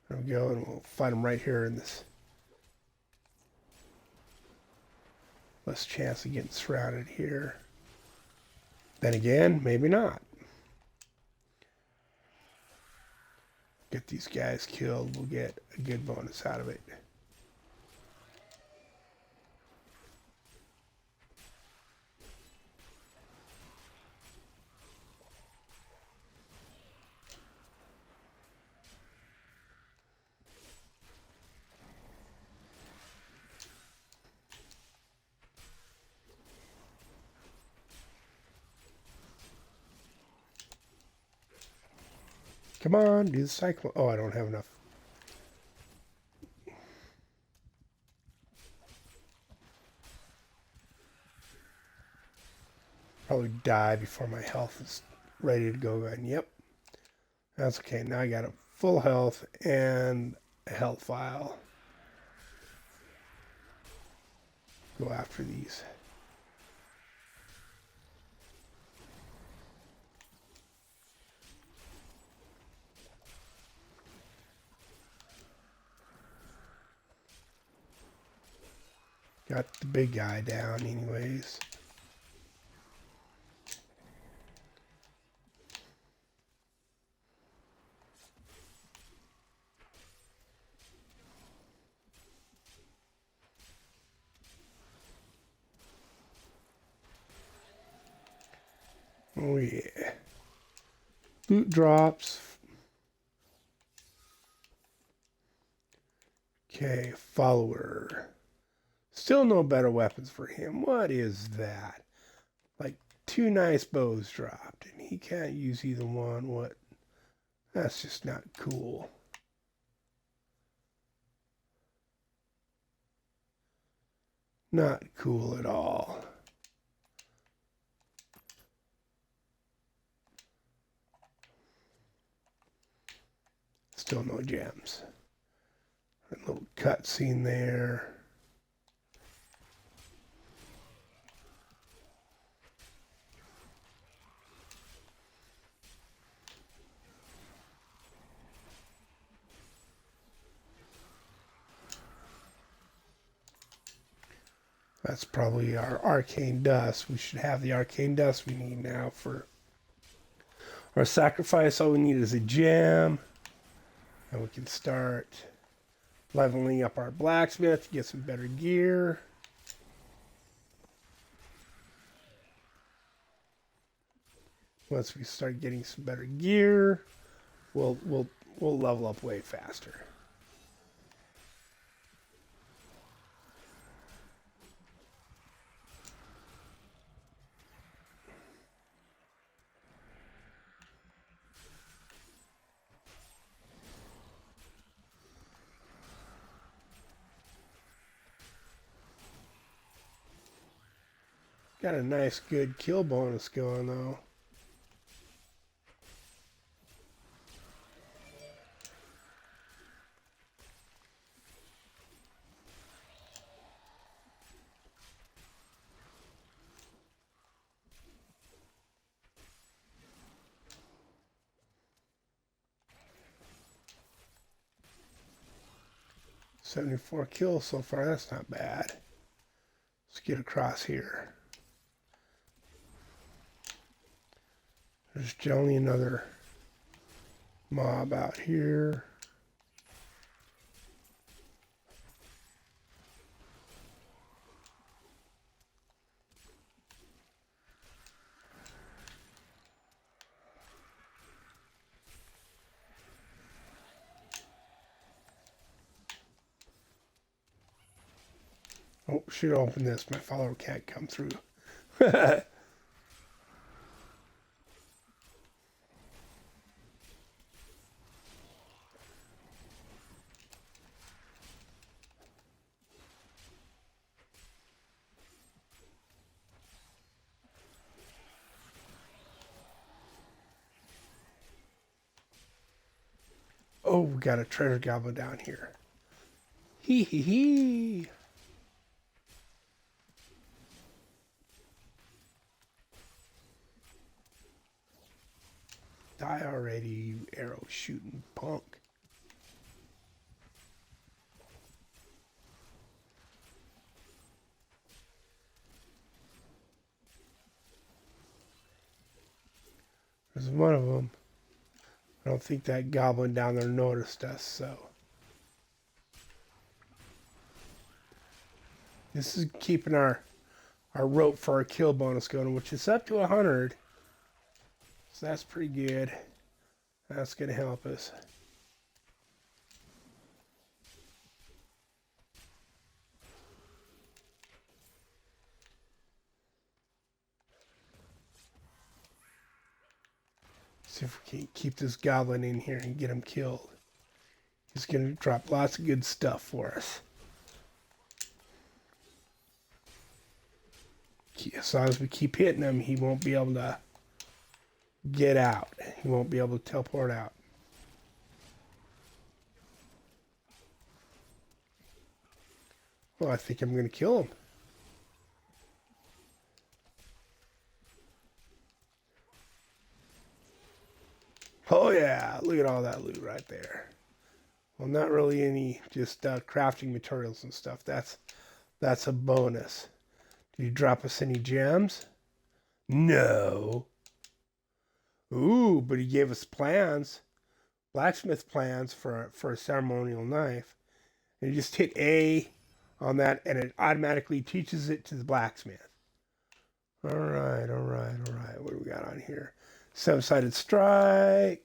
There we go, and we'll fight him right here in this. Less chance of getting surrounded here. Then again, maybe not. Get these guys killed, we'll get a good bonus out of it. Come on, do the cycle. Oh, I don't have enough. Probably die before my health is ready to go again. Yep. That's okay. Now I got a full health and a health vial. Go after these. Got the big guy down anyways. Oh yeah. Loot drops. Okay, follower. Still no better weapons for him. What is that? Like 2 nice bows dropped, and he can't use either one. What? That's just not cool. Not cool at all. Still no gems. A little cutscene there. That's probably our arcane dust. We should have the arcane dust we need now for our sacrifice. All we need is a gem. And we can start leveling up our blacksmith to get some better gear. Once we start getting some better gear, we'll level up way faster. Got a nice good kill bonus going though. "74 kills so far, that's not bad. Let's get across here. There's generally another mob out here. Oh, should open this. My follower can't come through. Oh, we got a treasure goblin down here. Hee hee hee. Die already, you arrow shooting punk. There's one of them. I don't think that goblin down there noticed us, so. This is keeping our rope for our kill bonus going, which is up to 100. So that's pretty good. That's going to help us. See if we can keep this goblin in here and get him killed. He's going to drop lots of good stuff for us. as long as we keep hitting him, he won't be able to get out. He won't be able to teleport out. Well, I think I'm going to kill him. Oh yeah, look at all that loot right there. Well, not really any, just crafting materials and stuff. That's a bonus. Did he drop us any gems? No. Ooh, but he gave us plans, blacksmith plans for a ceremonial knife. And you just hit A on that, and it automatically teaches it to the blacksmith. All right. What do we got on here? Seven-sided strike.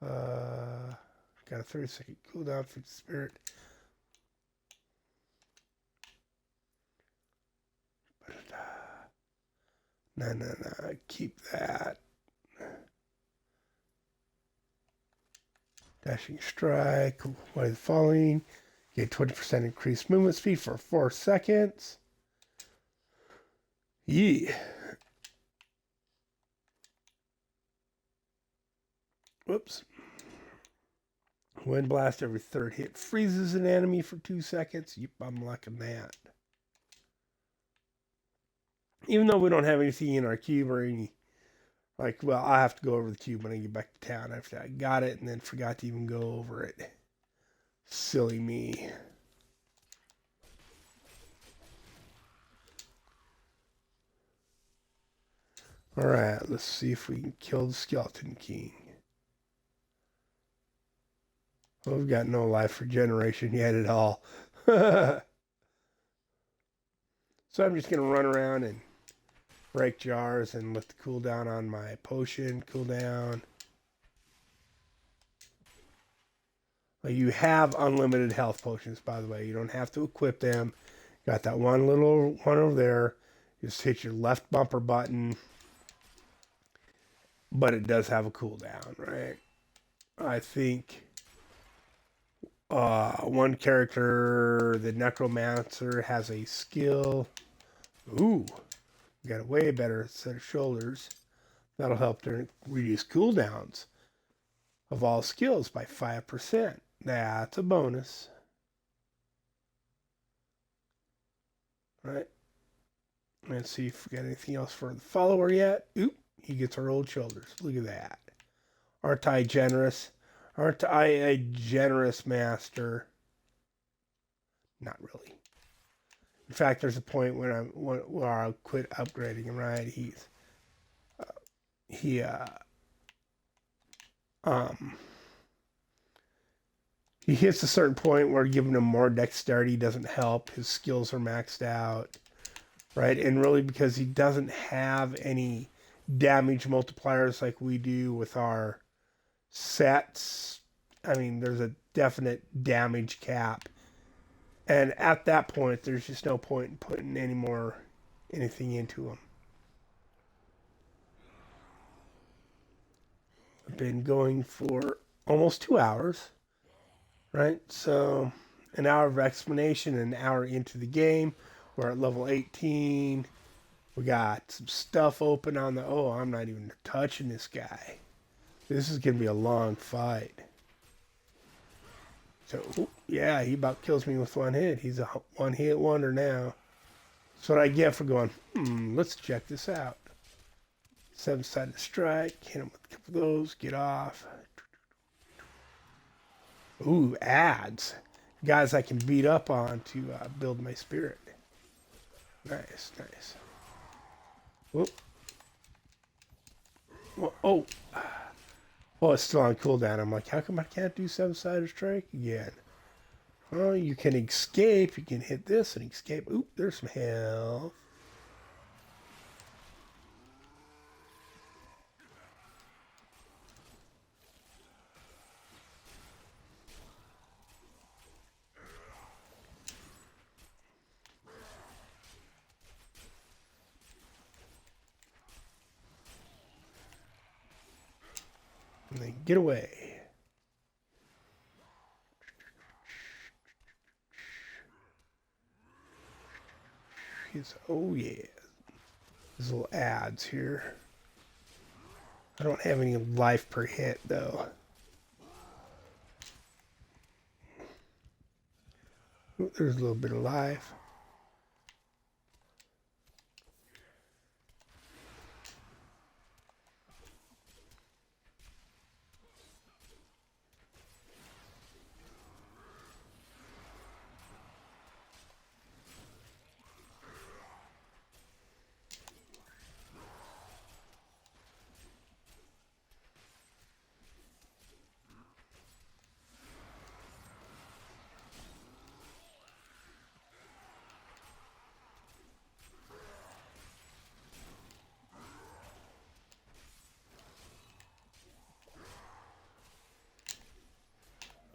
Got a 30-second cooldown for the spirit. No. Keep that. Dashing strike. What is the following? Get 20% increased movement speed for 4 seconds. Yeah. Whoops. Wind blast every third hit freezes an enemy for 2 seconds. Yep, I'm liking that. Even though we don't have anything in our cube or any, like, well, I have to go over the cube when I get back to town after I got it and then forgot to even go over it. Silly me. All right, let's see if we can kill the Skeleton King. Well, we've got no life regeneration yet at all. So I'm just going to run around and break jars and let the cooldown on my potion cool down. Well, you have unlimited health potions, by the way. You don't have to equip them. Got that one little one over there. Just hit your left bumper button. But it does have a cooldown, right? I think one character, the Necromancer, has a skill. Ooh, got a way better set of shoulders. That'll help to reduce cooldowns of all skills by 5%. That's a bonus. All right. Let's see if we got anything else for the follower yet. Oop, he gets our old shoulders. Look at that. Aren't I generous? Aren't I a generous master? Not really. In fact, there's a point where I'll quit upgrading him. Right? He hits a certain point where giving him more dexterity doesn't help. His skills are maxed out, right? And really because he doesn't have any damage multipliers like we do with our sets. I mean, there's a definite damage cap. And at that point, there's just no point in putting anything into him. I've been going for almost 2 hours, right? So an hour of explanation, an hour into the game. We're at level 18. We got some stuff open on the... Oh, I'm not even touching this guy. This is going to be a long fight. So, yeah, he about kills me with one hit. He's a one-hit wonder now. That's what I get for going, let's check this out. Seven-sided strike. Hit him with a couple of those. Get off. Ooh, ads. Guys I can beat up on to build my spirit. Nice. Whoop. Oh, it's still on cooldown. I'm like, how come I can't do seven-sided strike again? Oh, you can escape. You can hit this and escape. Oop, there's some health. And then get away. Oh yeah. These little ads here. I don't have any life per hit though. Ooh, there's a little bit of life.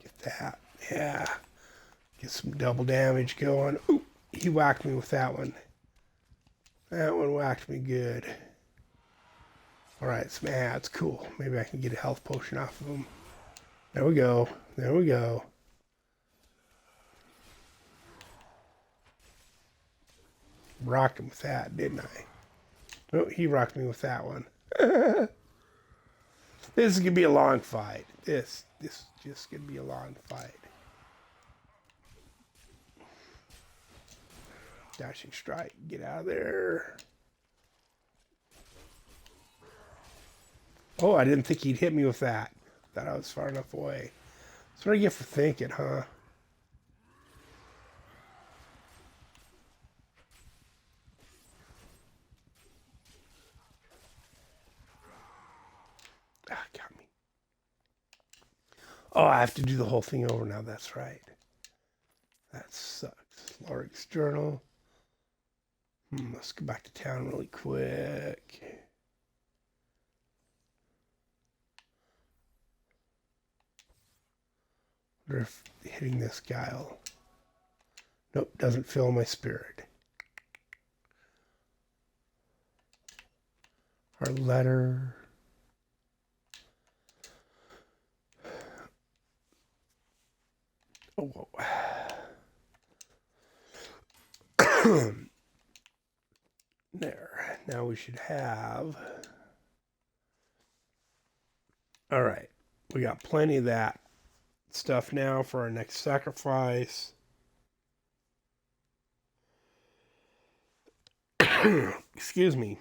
Get that. Yeah. Get some double damage going. Ooh, he whacked me with that one. That one whacked me good. Alright, some ads. Cool. Maybe I can get a health potion off of them. There we go. There we go. Rocked him with that, didn't I? Oh, he rocked me with that one. This is going to be a long fight. This is just going to be a long fight. Dashing strike. Get out of there. Oh, I didn't think he'd hit me with that. Thought I was far enough away. That's what I get for thinking, huh? Ah, got me. Oh, I have to do the whole thing over now. That's right. That sucks. Lorik's journal. Let's go back to town really quick. Wonder if hitting this guile. Nope, doesn't fill my spirit. Our letter. Oh, whoa. There. Now we should have. All right. We got plenty of that stuff now for our next sacrifice. Excuse me.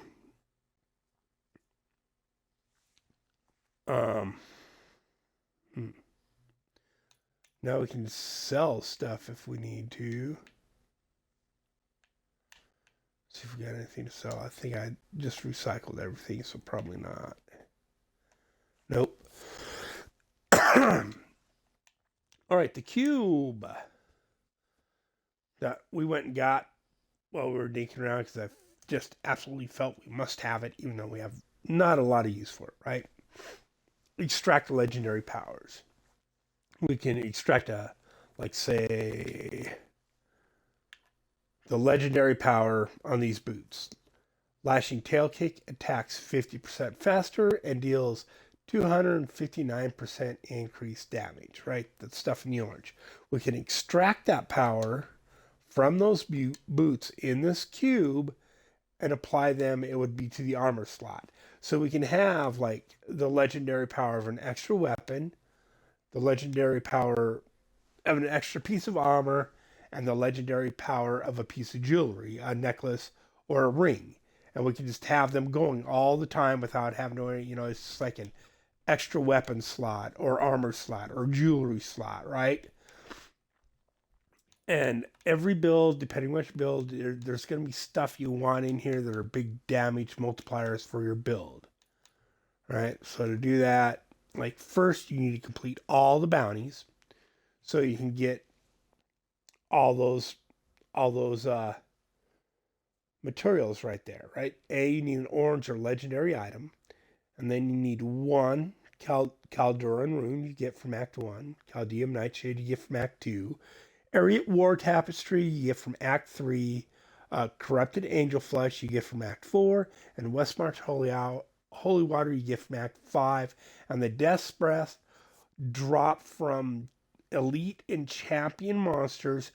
Now we can sell stuff if we need to. See if we got anything to sell. I think I just recycled everything, so probably not. Nope. All right, the cube that we went and got while we were dinking around because I just absolutely felt we must have it, even though we have not a lot of use for it, right? Extract legendary powers. We can extract like say, the legendary power on these boots. Lashing tail kick attacks 50% faster and deals 259% increased damage, right? That stuff in the orange. We can extract that power from those boots in this cube and apply them, it would be to the armor slot. So we can have like the legendary power of an extra weapon, the legendary power of an extra piece of armor, and the legendary power of a piece of jewelry, a necklace or a ring. And we can just have them going all the time without having to, it's just like an extra weapon slot or armor slot or jewelry slot, right? And every build, depending on which build, there's going to be stuff you want in here that are big damage multipliers for your build, right? So to do that, like first you need to complete all the bounties so you can get all those materials right there, right? You need an orange or legendary item, and then you need one Calduran rune you get from Act 1, Caldeum Nightshade you get from Act 2, Ariat War Tapestry you get from Act 3, Corrupted Angel Flesh you get from Act 4, and Westmarch Holy Water you get from Act 5, and the Death's Breath drop from Elite and Champion monsters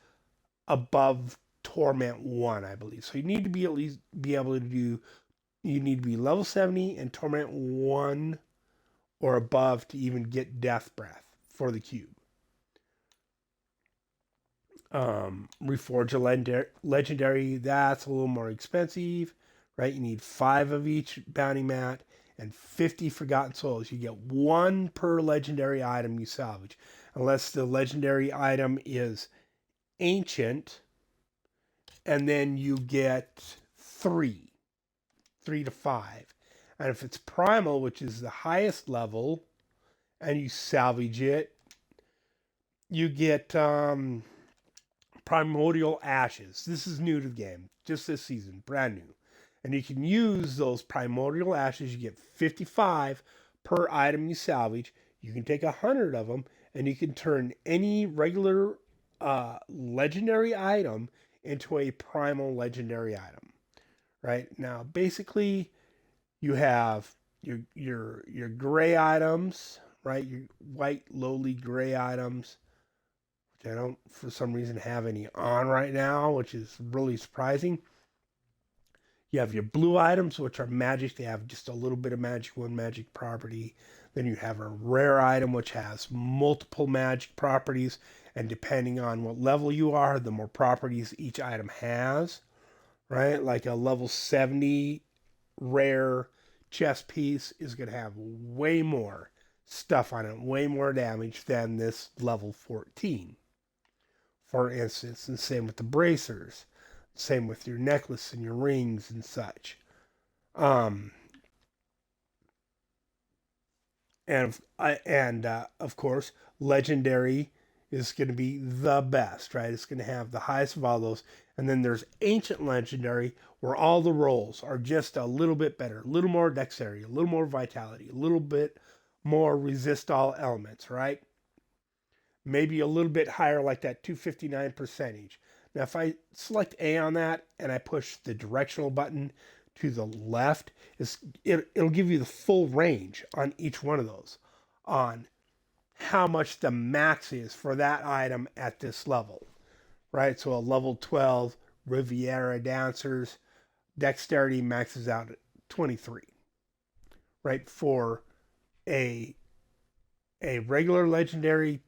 above Torment 1, I believe. So you need to be at least be able to do, you need to be level 70 and Torment 1 or above to even get Death Breath for the cube. Reforge a legendary, that's a little more expensive, right? You need 5 of each bounty mat and 50 Forgotten Souls. You get 1 per legendary item you salvage, unless the legendary item is ancient, and then you get 3 to 5. And if it's primal, which is the highest level, and you salvage it, you get primordial ashes. This is new to the game, just this season, brand new. And you can use those primordial ashes. You get 55 per item you salvage. You can take 100 of them, and you can turn any regular legendary item into a primal legendary item. Right now, basically, you have your gray items, right? Your white lowly gray items, which I don't for some reason have any on right now, which is really surprising. You have your blue items, which are magic. They have just a little bit of magic, 1 magic property. Then you have a rare item, which has multiple magic properties. And depending on what level you are, the more properties each item has, right? Like a level 70 rare chest piece is going to have way more stuff on it, way more damage than this level 14, for instance. And same with the bracers, same with your necklace and your rings and such. And of course, legendary is going to be the best, right? It's going to have the highest of all those. And then there's ancient legendary, where all the rolls are just a little bit better, a little more dexterity, a little more vitality, a little bit more resist all elements, right? Maybe a little bit higher, like that 259 percentage. Now, if I select A on that and I push the directional button to the left, it'll give you the full range on each one of those, on how much the max is for that item at this level, right? So a level 12 Riviera Dancers dexterity maxes out at 23, right? For a regular legendary,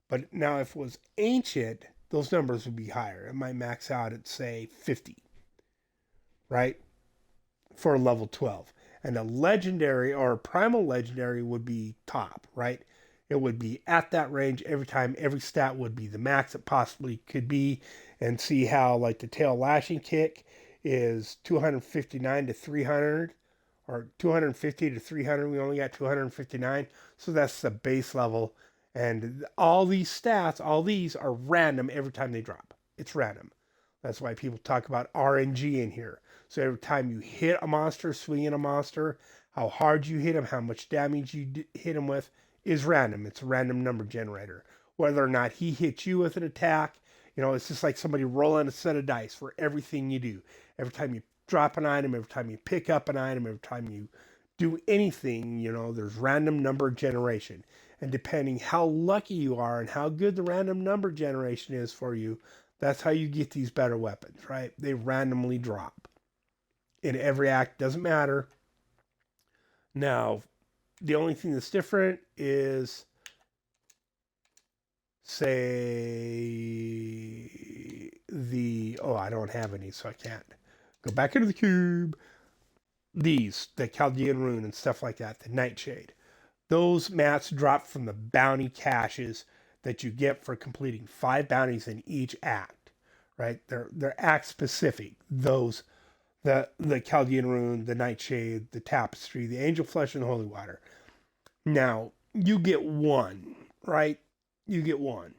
but now if it was ancient, those numbers would be higher. It might max out at, say, 50, right? For a level 12. And a legendary or a primal legendary would be top, right? It would be at that range every time. Every stat would be the max it possibly could be. And see how, like, the tail lashing kick is 259 to 300, or 250 to 300. We only got 259. So that's the base level. And all these stats, all these are random every time they drop. It's random. That's why people talk about RNG in here. So every time you hit a monster, swing at a monster, how hard you hit him, how much damage you hit him with is random. It's a random number generator. Whether or not he hits you with an attack, it's just like somebody rolling a set of dice for everything you do. Every time you drop an item, every time you pick up an item, every time you do anything, there's random number generation. And depending how lucky you are and how good the random number generation is for you, that's how you get these better weapons, right? They randomly drop in every act. Doesn't matter. Now, the only thing that's different is, say, I don't have any, so I can't go back into the cube. The Chaldean Rune and stuff like that, the Nightshade. Those mats drop from the bounty caches that you get for completing 5 bounties in each act, right? They're act specific. Those, the Chaldean Rune, the Nightshade, the Tapestry, the Angel Flesh, and the Holy Water. Now, you get 1, right? You get 1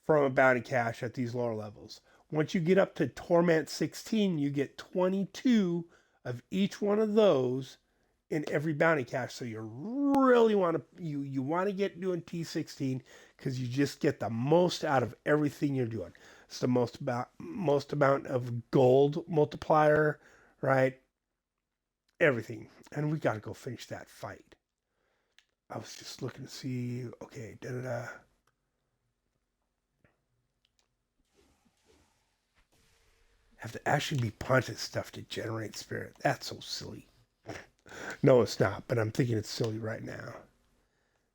from a bounty cache at these lower levels. Once you get up to Torment 16, you get 22 of each one of those in every bounty cache. So you really want to you want to get doing T16, because you just get the most out of everything you're doing. It's the most amount of gold multiplier, right? Everything. And we got to go finish that fight. I was just looking to see. Okay, Have to actually be punching stuff to generate spirit. That's so silly. No, it's not, but I'm thinking it's silly right now.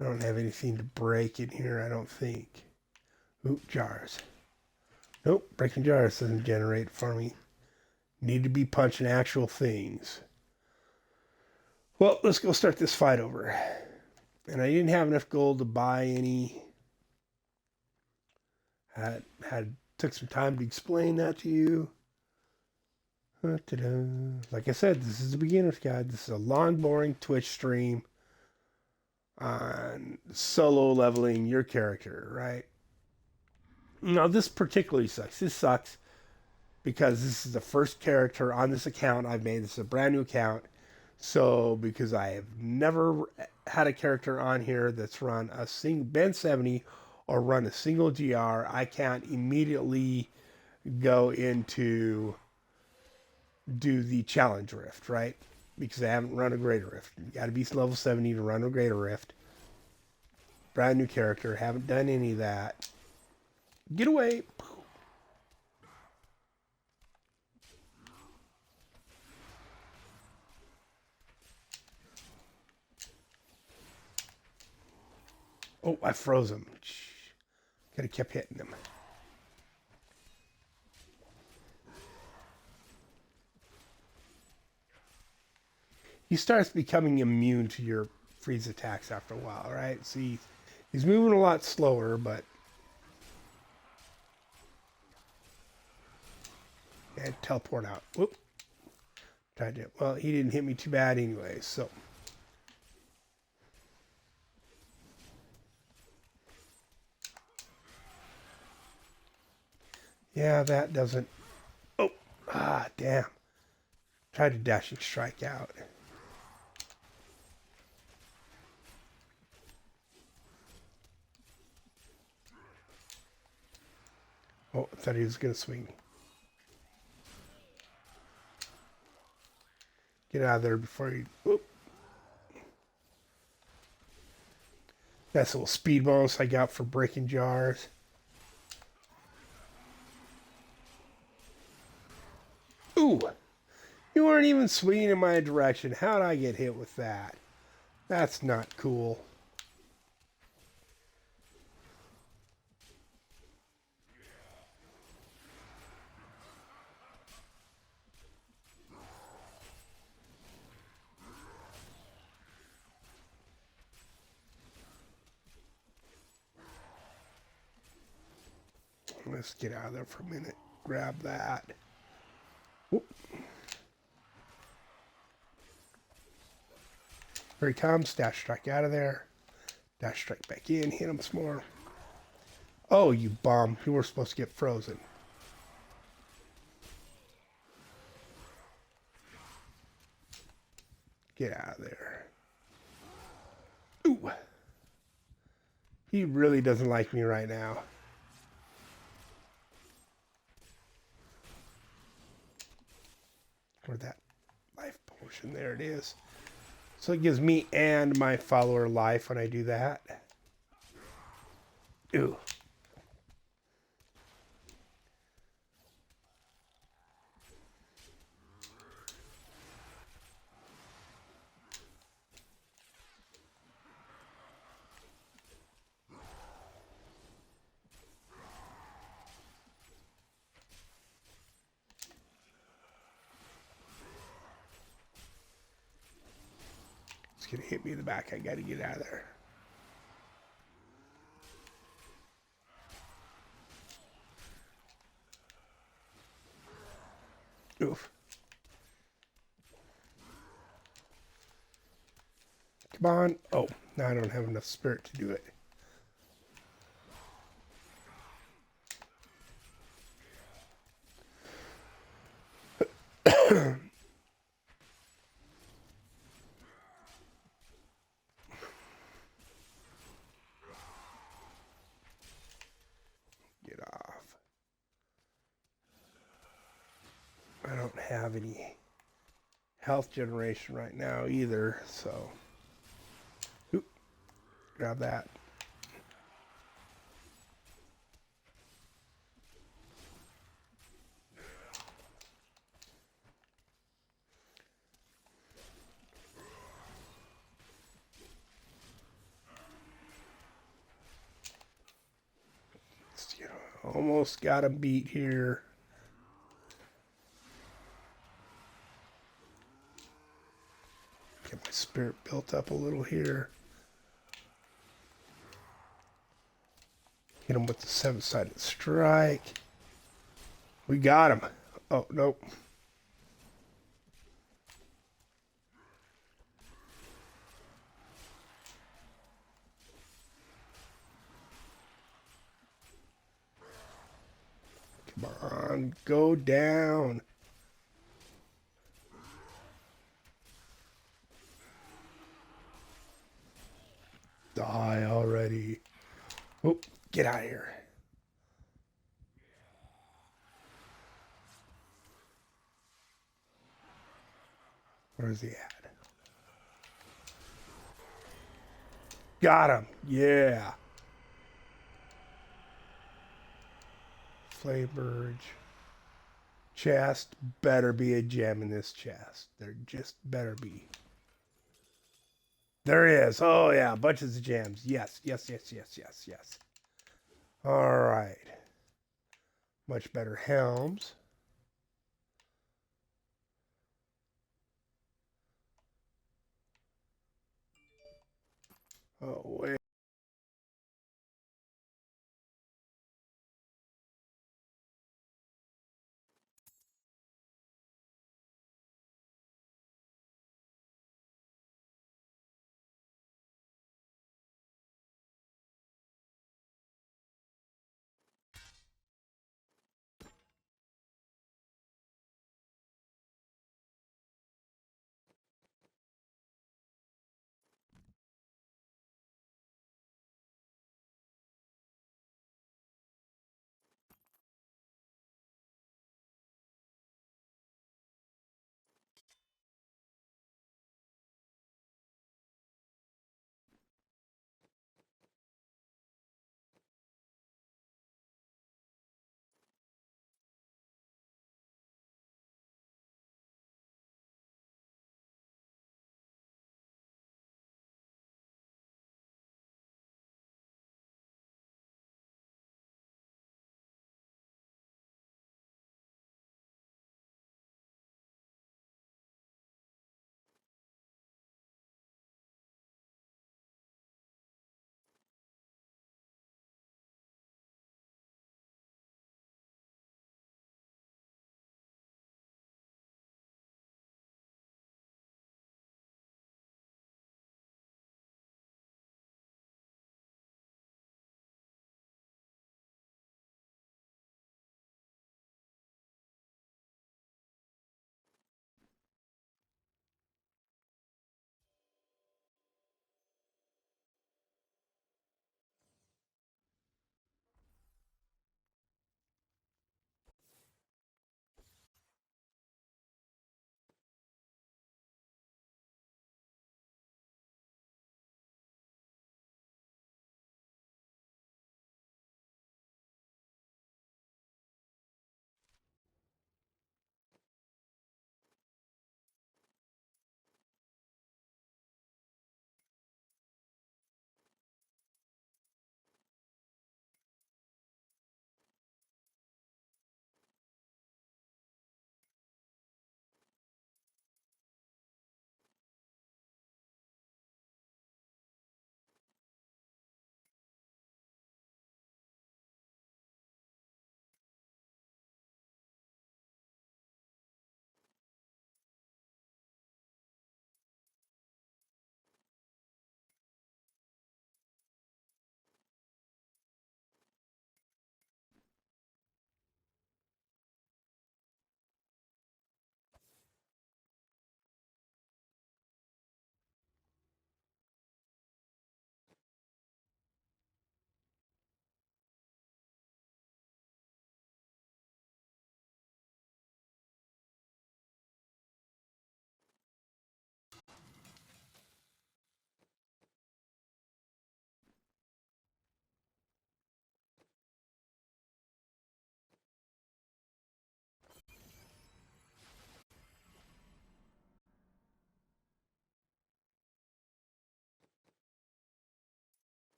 I don't have anything to break in here, I don't think. Oop, jars. Nope, breaking jars doesn't generate for me. Need to be punching actual things. Well, let's go start this fight over. And I didn't have enough gold to buy any. Took some time to explain that to you. Like I said, this is the beginner's guide. This is a long, boring Twitch stream on solo leveling your character, right? Now, this particularly sucks. This sucks because this is the first character on this account I've made. This is a brand new account. So, because I have never had a character on here that's run a Ben 70 or run a single GR, I can't immediately go into do the challenge rift, right? Because I haven't run a greater rift. You got to be level 70 to run a greater rift. Brand new character, haven't done any of that. Get away. Oh, I froze him. Could have kept hitting him. He starts becoming immune to your freeze attacks after a while, right? See, he's moving a lot slower, but... And teleport out. Whoop. Tried to... Well, he didn't hit me too bad anyway, so... Yeah, that doesn't... Oh! Ah, damn. Tried to dashing strike out. Oh, I thought he was going to swing. Get out of there before you... Whoop. That's a little speed bonus I got for breaking jars. Ooh! You weren't even swinging in my direction. How'd I get hit with that? That's not cool. Let's get out of there for a minute. Grab that. Whoop. Here he comes. Dash strike out of there. Dash strike back in. Hit him some more. Oh, you bum. You were supposed to get frozen. Get out of there. Ooh. He really doesn't like me right now. Where'd that life potion? There it is. So it gives me and my follower life when I do that. Ooh. It's gonna hit me in the back. I gotta get out of there. Oof. Come on. Oh, now I don't have enough spirit to do it. Get off. I don't have any health generation right now either, so... Oop. Grab that. almost got him beat here. Get my spirit built up a little here. Hit him with the 7-sided strike. We got him. Oh, nope. Come on, go down. Die already. Oh, get out of here. Where's he at? Got him. Yeah. Flameburge. Chest. Better be a gem in this chest. There just better be. There is. Oh, yeah. Bunches of gems. Yes, yes, yes, yes, yes, yes. All right. Much better helms. Oh, wait.